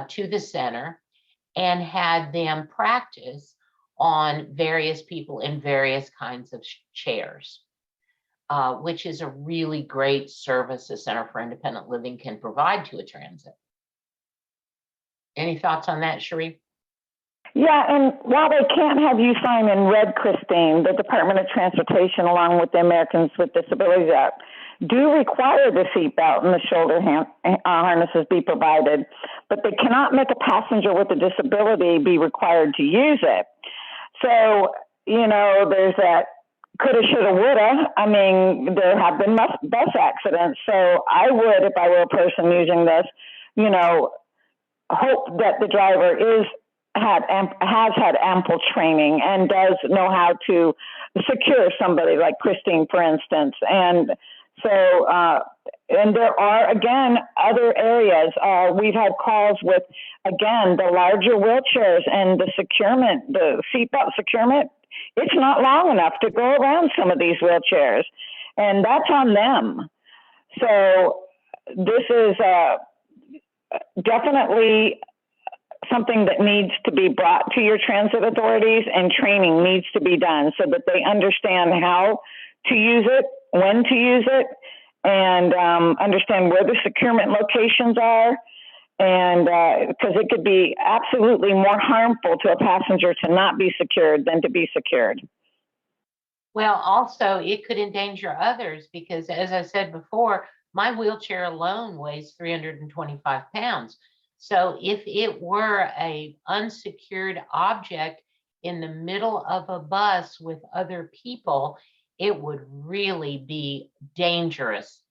to the center and had them practice on various people in various kinds of chairs, which is a really great service the Center for Independent Living can provide to a transit. Any thoughts on that, Sheree?
Yeah, and while they can't have you sign in red, Christine, the Department of Transportation, along with the Americans with Disabilities Act, do require the seatbelt and the shoulder harnesses be provided, but they cannot make a passenger with a disability be required to use it. So, you know, there's that coulda, shoulda, woulda. I mean, there have been bus accidents. So I would, if I were a person using this, you know, hope that the driver has had ample training and does know how to secure somebody like Christine, for instance. And so, and there are, again, other areas. We've had calls with, again, the larger wheelchairs and the securement, the seatbelt securement. It's not long enough to go around some of these wheelchairs, and that's on them. So this is definitely something that needs to be brought to your transit authorities, and training needs to be done so that they understand how to use it, when to use it, and understand where the securement locations are. And because it could be absolutely more harmful to a passenger to not be secured than to be secured.
Well, also it could endanger others because, as I said before, my wheelchair alone weighs 325 pounds. So if it were a unsecured object in the middle of a bus with other people, it would really be dangerous,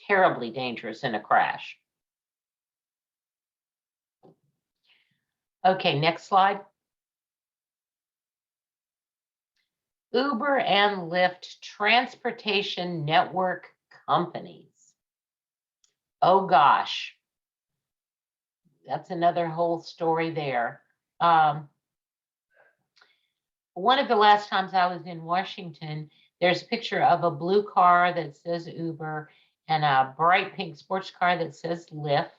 terribly dangerous in a crash. Okay, next slide. Uber and Lyft transportation network companies. Oh gosh, that's another whole story there. One of the last times I was in Washington, there's a picture of a blue car that says Uber and a bright pink sports car that says Lyft.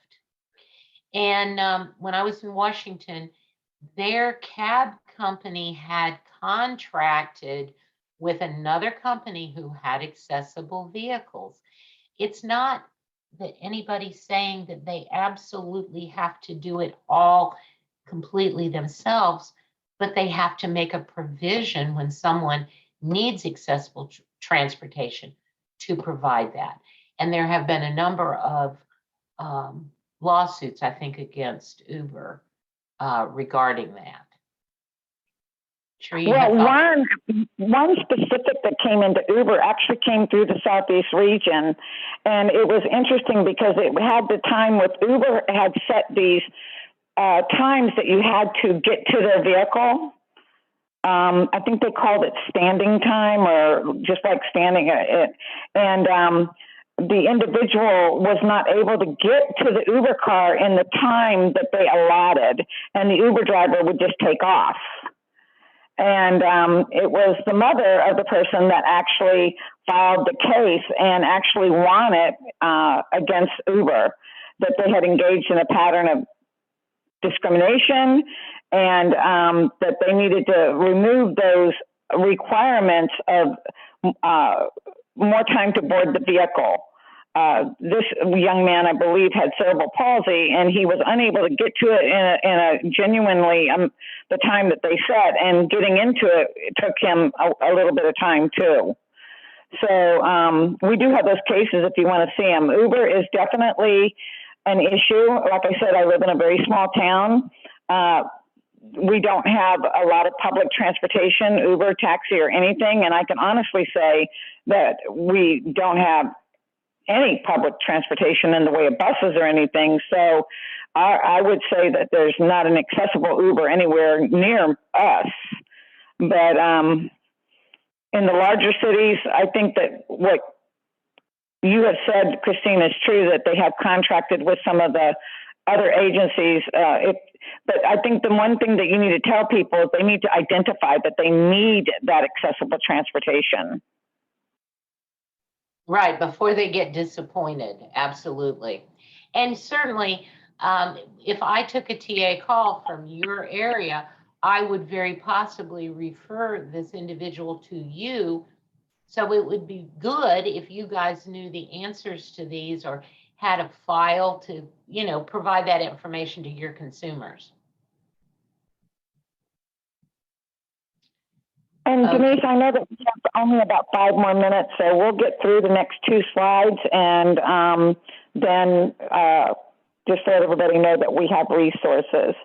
And when I was in Washington, their cab company had contracted with another company who had accessible vehicles. It's not that anybody's saying that they absolutely have to do it all completely themselves, but they have to make a provision when someone needs accessible transportation to provide that. And there have been a number of lawsuits, I think, against Uber regarding that. Sheree,
well, one specific that came into Uber actually came through the Southeast region. And it was interesting because it had the time with Uber had set these times that you had to get to their vehicle. I think they called it standing time or just like standing it. And the individual was not able to get to the Uber car in the time that they allotted, and the Uber driver would just take off. And it was the mother of the person that actually filed the case and actually won it against Uber, that they had engaged in a pattern of discrimination and that they needed to remove those requirements of more time to board the vehicle. This young man, I believe, had cerebral palsy, and he was unable to get to it in a genuinely the time that they set, and getting into it took him a little bit of time too. So we do have those cases if you want to see them. Uber is definitely an issue. Like I said, I live in a very small town. We don't have a lot of public transportation, Uber, taxi, or anything, and I can honestly say that we don't have any public transportation in the way of buses or anything. So I would say that there's not an accessible Uber anywhere near us. But in the larger cities, I think that what you have said, Christine, is true, that they have contracted with some of the other agencies. But I think the one thing that you need to tell people is they need to identify that they need that accessible transportation.
Right, before they get disappointed, absolutely. And certainly, If I took a TA call from your area, I would very possibly refer this individual to you. So it would be good if you guys knew the answers to these or had a file to, provide that information to your consumers.
And
Okay.
Denise, I know that we have only about 5 more minutes, so we'll get through the next 2 slides and then just let everybody know that we have resources.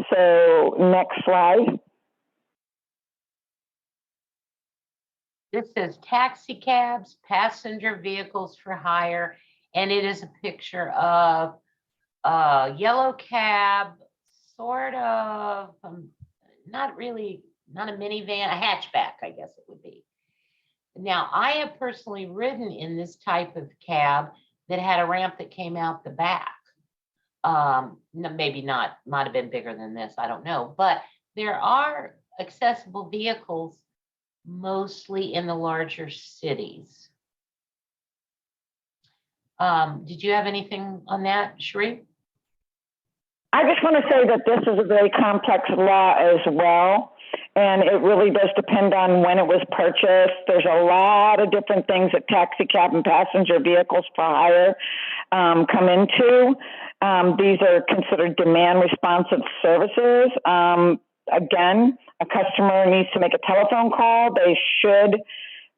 So next slide.
This says taxi cabs, passenger vehicles for hire, and it is a picture of a yellow cab, sort of, not really, not a minivan, a hatchback, I guess it would be. Now, I have personally ridden in this type of cab that had a ramp that came out the back. Maybe not, might have been bigger than this, I don't know. But there are accessible vehicles mostly in the larger cities. Did you have anything on that, Sheree?
I just want to say that this is a very complex law as well, and it really does depend on when it was purchased. There's a lot of different things that taxi cab and passenger vehicles for hire come into. These are considered demand responsive services. Again, a customer needs to make a telephone call. They should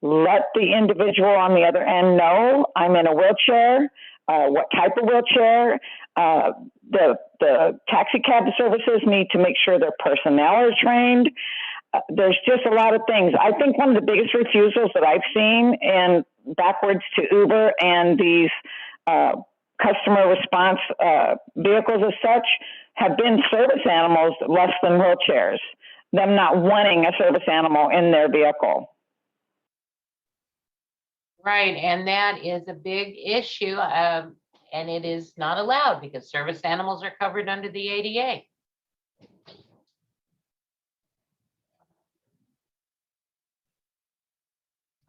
let the individual on the other end know, I'm in a wheelchair, what type of wheelchair. The taxi cab services need to make sure their personnel are trained. There's just a lot of things. I think one of the biggest refusals that I've seen in backwards to Uber and these customer response vehicles as such have been service animals less than wheelchairs, them not wanting a service animal in their vehicle.
Right, and that is a big issue, and it is not allowed because service animals are covered under the ADA.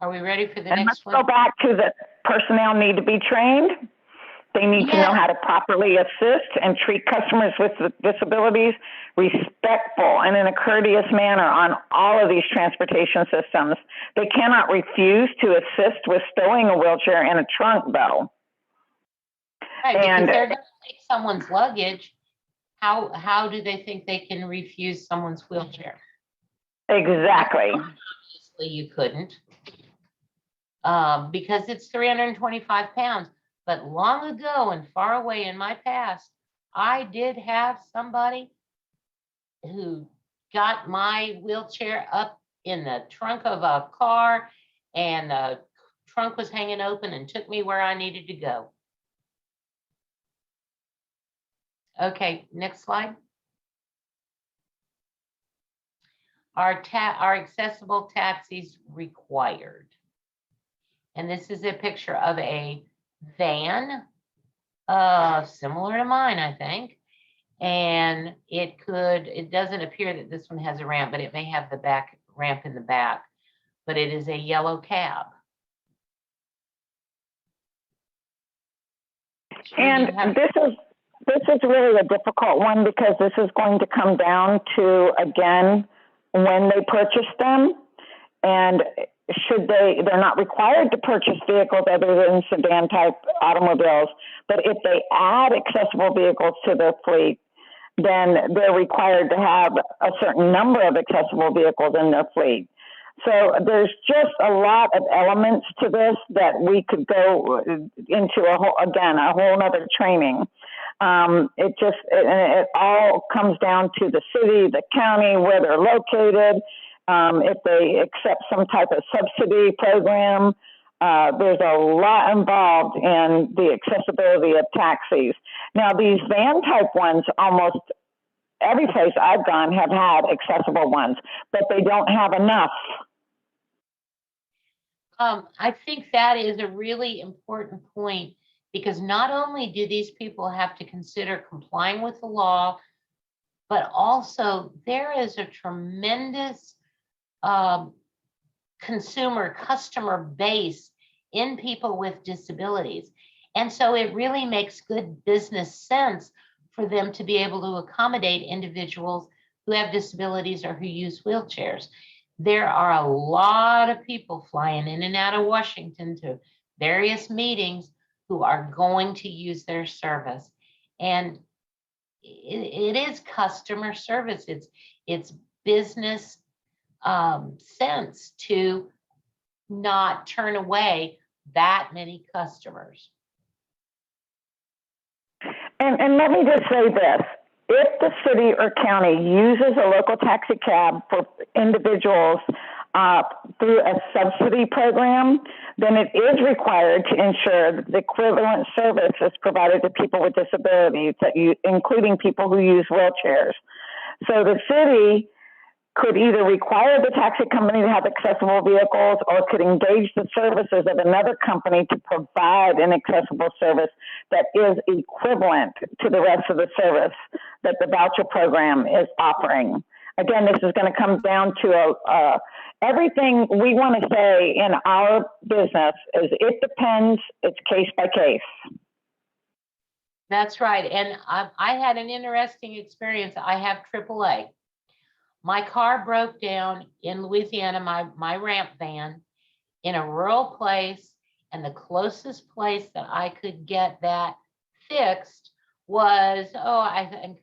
Are we ready for the
And
next
let's
one?
go back to the personnel need to be trained. They need to know how to properly assist and treat customers with disabilities respectful and in a courteous manner on all of these transportation systems. They cannot refuse to assist with stowing a wheelchair in a trunk, though.
Right, because they're going to take someone's luggage. How do they think they can refuse someone's wheelchair?
Exactly.
Obviously, you couldn't, because it's 325 pounds. But long ago and far away in my past, I did have somebody who got my wheelchair up in the trunk of a car, and the trunk was hanging open and took me where I needed to go. Okay, next slide. Are accessible taxis required? And this is a picture of a van, similar to mine, I think. And it doesn't appear that this one has a ramp, but it may have the back ramp in the back, but it is a yellow cab.
And this is really a difficult one because this is going to come down to, again, when they purchase them, and they're not required to purchase vehicles other than sedan type automobiles, but if they add accessible vehicles to their fleet, then they're required to have a certain number of accessible vehicles in their fleet. So there's just a lot of elements to this that we could go into a whole other training. It all comes down to the city, the county, where they're located, if they accept some type of subsidy program. There's a lot involved in the accessibility of taxis. Now, these van type ones, almost every place I've gone have had accessible ones, but they don't have enough.
I think that is a really important point, because not only do these people have to consider complying with the law, but also there is a tremendous customer base in people with disabilities. And so it really makes good business sense for them to be able to accommodate individuals who have disabilities or who use wheelchairs. There are a lot of people flying in and out of Washington to various meetings who are going to use their service. And it is customer service. It's business sense to not turn away that many customers.
And let me just say this. If the city or county uses a local taxi cab for individuals through a subsidy program, then it is required to ensure that the equivalent service is provided to people with disabilities, including people who use wheelchairs. So the city could either require the taxi company to have accessible vehicles or could engage the services of another company to provide an accessible service that is equivalent to the rest of the service that the voucher program is offering. Again, this is going to come down to everything we want to say in our business is it depends, it's case by case.
That's right. And I had an interesting experience. I have AAA. My car broke down in Louisiana, my ramp van, in a rural place, and the closest place that I could get that fixed was, I think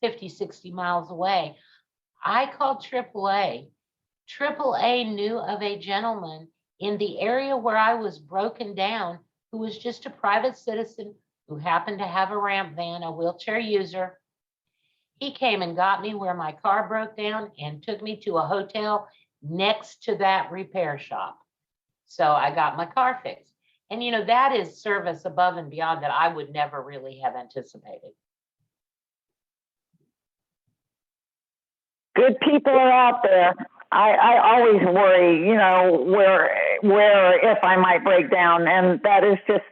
50, 60 miles away. I called AAA. AAA knew of a gentleman in the area where I was broken down who was just a private citizen who happened to have a ramp van, a wheelchair user. He came and got me where my car broke down and took me to a hotel next to that repair shop. So I got my car fixed. And you know, that is service above and beyond that I would never really have anticipated.
Good people are out there. I always worry, you know, where if I might break down, and that is just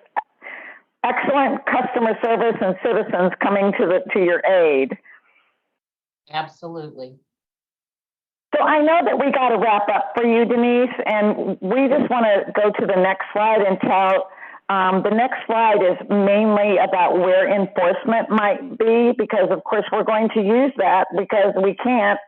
excellent customer service and citizens coming to your aid.
Absolutely.
So I know that we got to wrap up for you, Denise, and we just want to go to the next slide and tell, the next slide is mainly about where enforcement might be, because of course we're going to use that because we can't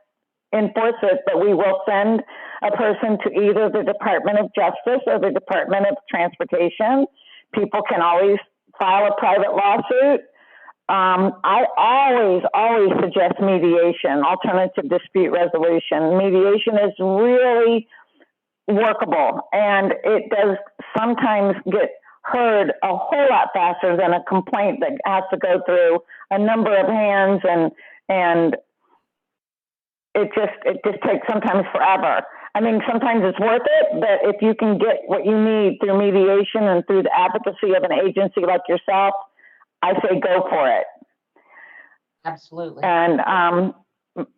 enforce it, but we will send a person to either the Department of Justice or the Department of Transportation. People can always file a private lawsuit. I always suggest mediation, alternative dispute resolution. Mediation is really workable, and it does sometimes get heard a whole lot faster than a complaint that has to go through a number of hands, and it just takes sometimes forever. I mean, sometimes it's worth it, but if you can get what you need through mediation and through the advocacy of an agency like yourself, I say go for it.
Absolutely.
And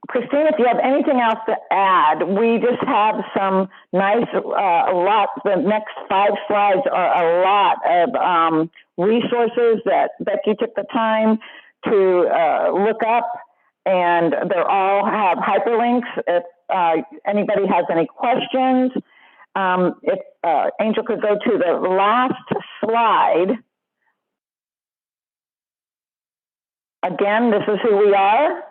Christine, if you have anything else to add, we just have some nice, the next 5 slides are a lot of resources that Becky took the time to look up, and they all have hyperlinks. If anybody has any questions, if Angel could go to the last slide. Again, this is who we are.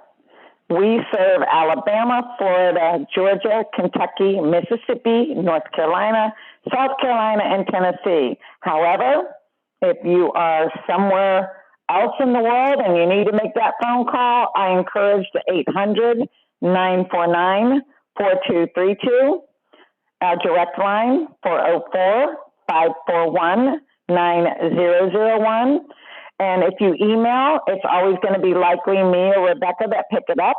We serve Alabama, Florida, Georgia, Kentucky, Mississippi, North Carolina, South Carolina, and Tennessee. However, if you are somewhere else in the world and you need to make that phone call, I encourage the 800-949-4232. Our direct line, 404-541-9001. And if you email, it's always going to be likely me or Rebecca that pick it up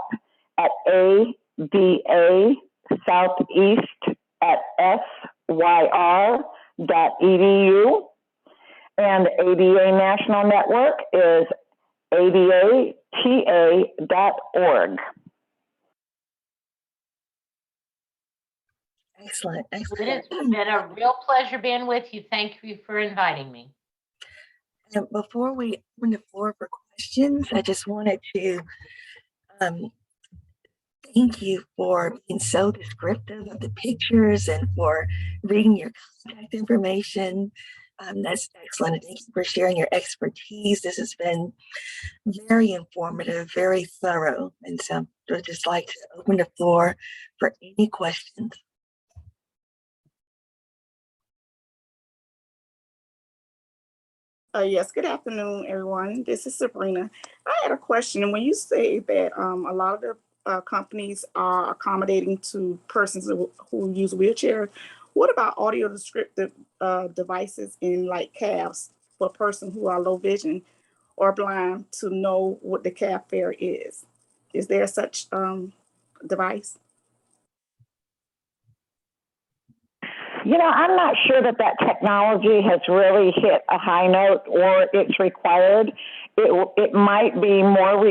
at adaSoutheast@syr.edu. And ADA National Network is adata.org.
Excellent.
It's been a real pleasure being with you. Thank you for inviting me.
And before we open the floor for questions, I just wanted to thank you for being so descriptive of the pictures and for reading your contact information. That's excellent. Thank you for sharing your expertise. This has been very informative, very thorough. And so I'd just like to open the floor for any questions.
Yes, good afternoon, everyone. This is Sabrina. I had a question. When you say that a lot of the companies are accommodating to persons who use wheelchairs, what about audio descriptive devices in like cabs for persons who are low vision or blind to know what the cab fare is? Is there such device?
I'm not sure that technology has really hit a high note or it's required. It might be more.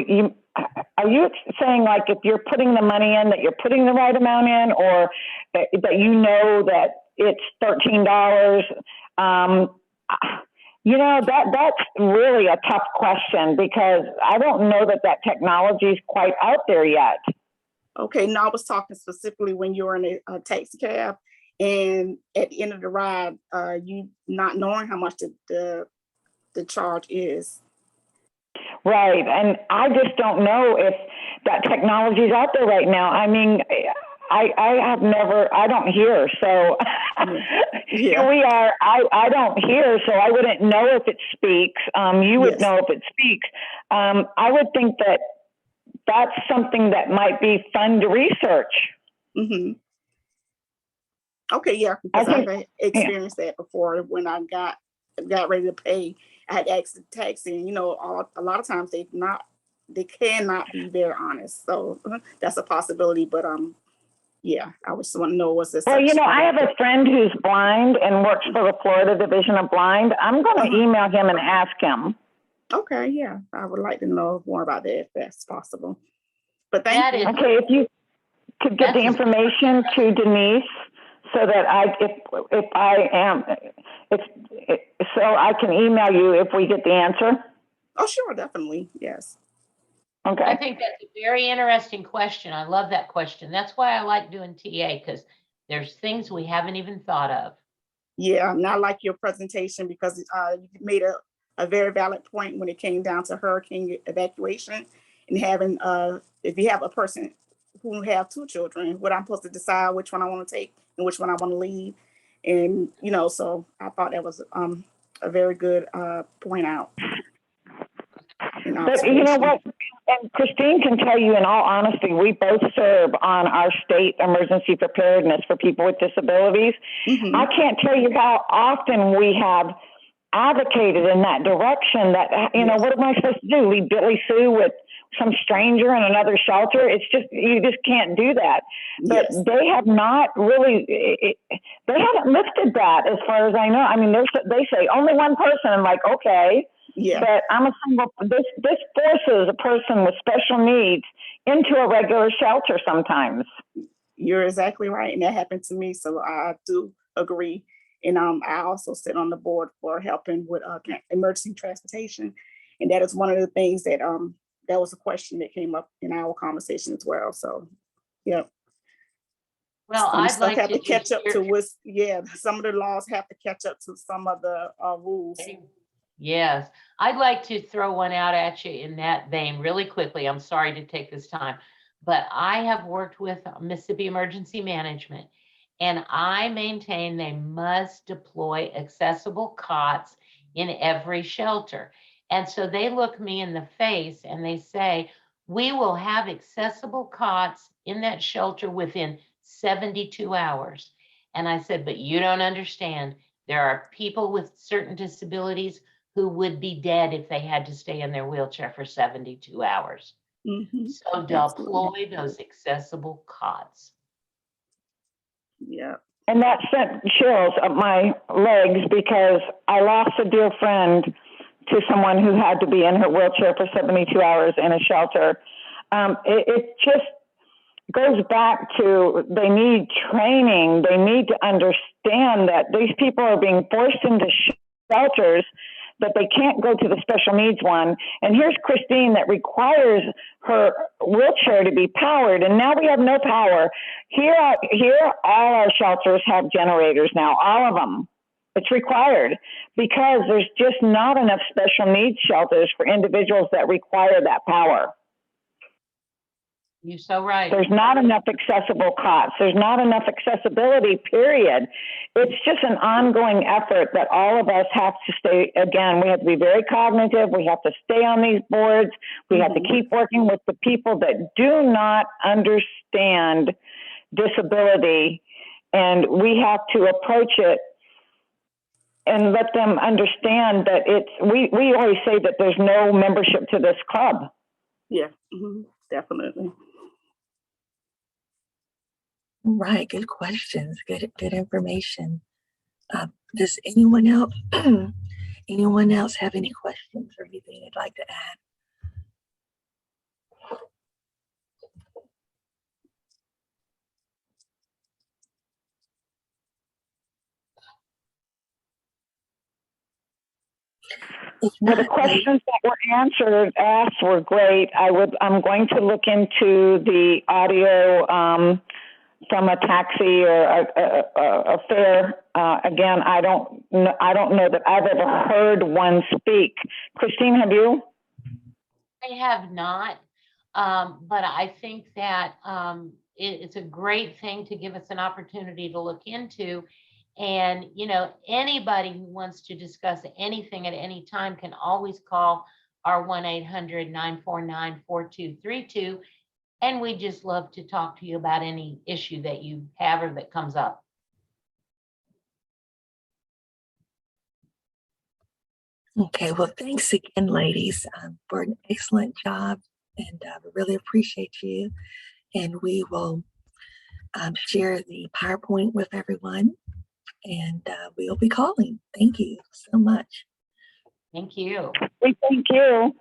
Are you saying like if you're putting the money in that you're putting the right amount in, or that that it's $13? That's really a tough question because I don't know that technology is quite out there yet.
Okay, no, I was talking specifically when you're in a taxi cab and at the end of the ride, you not knowing how much the charge is.
Right, and I just don't know if that technology is out there right now. I mean, I don't hear, so here we are. I don't hear, so I wouldn't know if it speaks. You would know if it speaks. I would think that that's something that might be fun to research.
Mm-hmm. Okay, yeah, because I've experienced that before when I got ready to pay. I had asked the taxi, and a lot of times they cannot be very honest. So that's a possibility. But yeah, I just want to know what's this. Well,
I have a friend who's blind and works for the Florida Division of Blind. I'm going to email him and ask him.
Okay, yeah, I would like to know more about that if that's possible. But thank you.
Okay, if you could get the information to Denise so that so I can email you if we get the answer.
Oh, sure, definitely, yes.
Okay.
I think that's a very interesting question. I love that question. That's why I like doing TA, because there's things we haven't even thought of.
Yeah, and I like your presentation because you made a very valid point when it came down to hurricane evacuation and having if you have a person who have two children, what I'm supposed to decide which one I want to take and which one I want to leave. And, so I thought that was a very good point out.
But you know what? And Christine can tell you in all honesty, we both serve on our state emergency preparedness for people with disabilities. Mm-hmm. I can't tell you how often we have advocated in that direction that, what am I supposed to do? Leave Billy Sue with some stranger in another shelter? It's just, you just can't do that. But they have not really, they haven't lifted that as far as I know. I mean, they say only one person. I'm like, okay. Yeah. But I'm a single, this forces a person with special needs into a regular shelter sometimes.
You're exactly right. And that happened to me. So I do agree. And I also sit on the board for helping with emergency transportation. And that is one of the things that that was a question that came up in our conversation as well. So, yeah.
Well, I'd like
to catch up to some of the laws have to catch up to some of the rules.
Yes, I'd like to throw one out at you in that vein really quickly. I'm sorry to take this time, but I have worked with Mississippi Emergency Management, and I maintain they must deploy accessible cots in every shelter. And so they look me in the face and they say, we will have accessible cots in that shelter within 72 hours. And I said, but you don't understand. There are people with certain disabilities who would be dead if they had to stay in their wheelchair for 72 hours. Mm-hmm. So deploy those accessible cots.
Yeah.
And that sent chills up my legs because I lost a dear friend to someone who had to be in her wheelchair for 72 hours in a shelter. It just goes back to they need training. They need to understand that these people are being forced into shelters that they can't go to the special needs one. And here's Christine that requires her wheelchair to be powered. And now we have no power. Here, all our shelters have generators now, all of them. It's required because there's just not enough special needs shelters for individuals that require that power.
You're so right.
There's not enough accessible cots. There's not enough accessibility, period. It's just an ongoing effort that all of us have to stay, again, we have to be very cognitive. We have to stay on these boards. We have to keep working with the people that do not understand disability. And we have to approach it and let them understand that we always say that there's no membership to this club.
Yeah, definitely.
Right, good questions, good information. Does anyone else have any questions or anything they'd like to add?
Well, the questions that were asked were great. I'm going to look into the audio from a taxi or a fare. Again, I don't know that I've ever heard one speak. Christine, have you?
I have not, but I think that it's a great thing to give us an opportunity to look into. And, you know, anybody who wants to discuss anything at any time can always call our 1-800-949-4232. And we just love to talk to you about any issue that you have or that comes up.
Okay, well, thanks again, ladies, for an excellent job, and we really appreciate you. And we will share the PowerPoint with everyone, and we'll be calling. Thank you so much.
Thank you.
Thank you.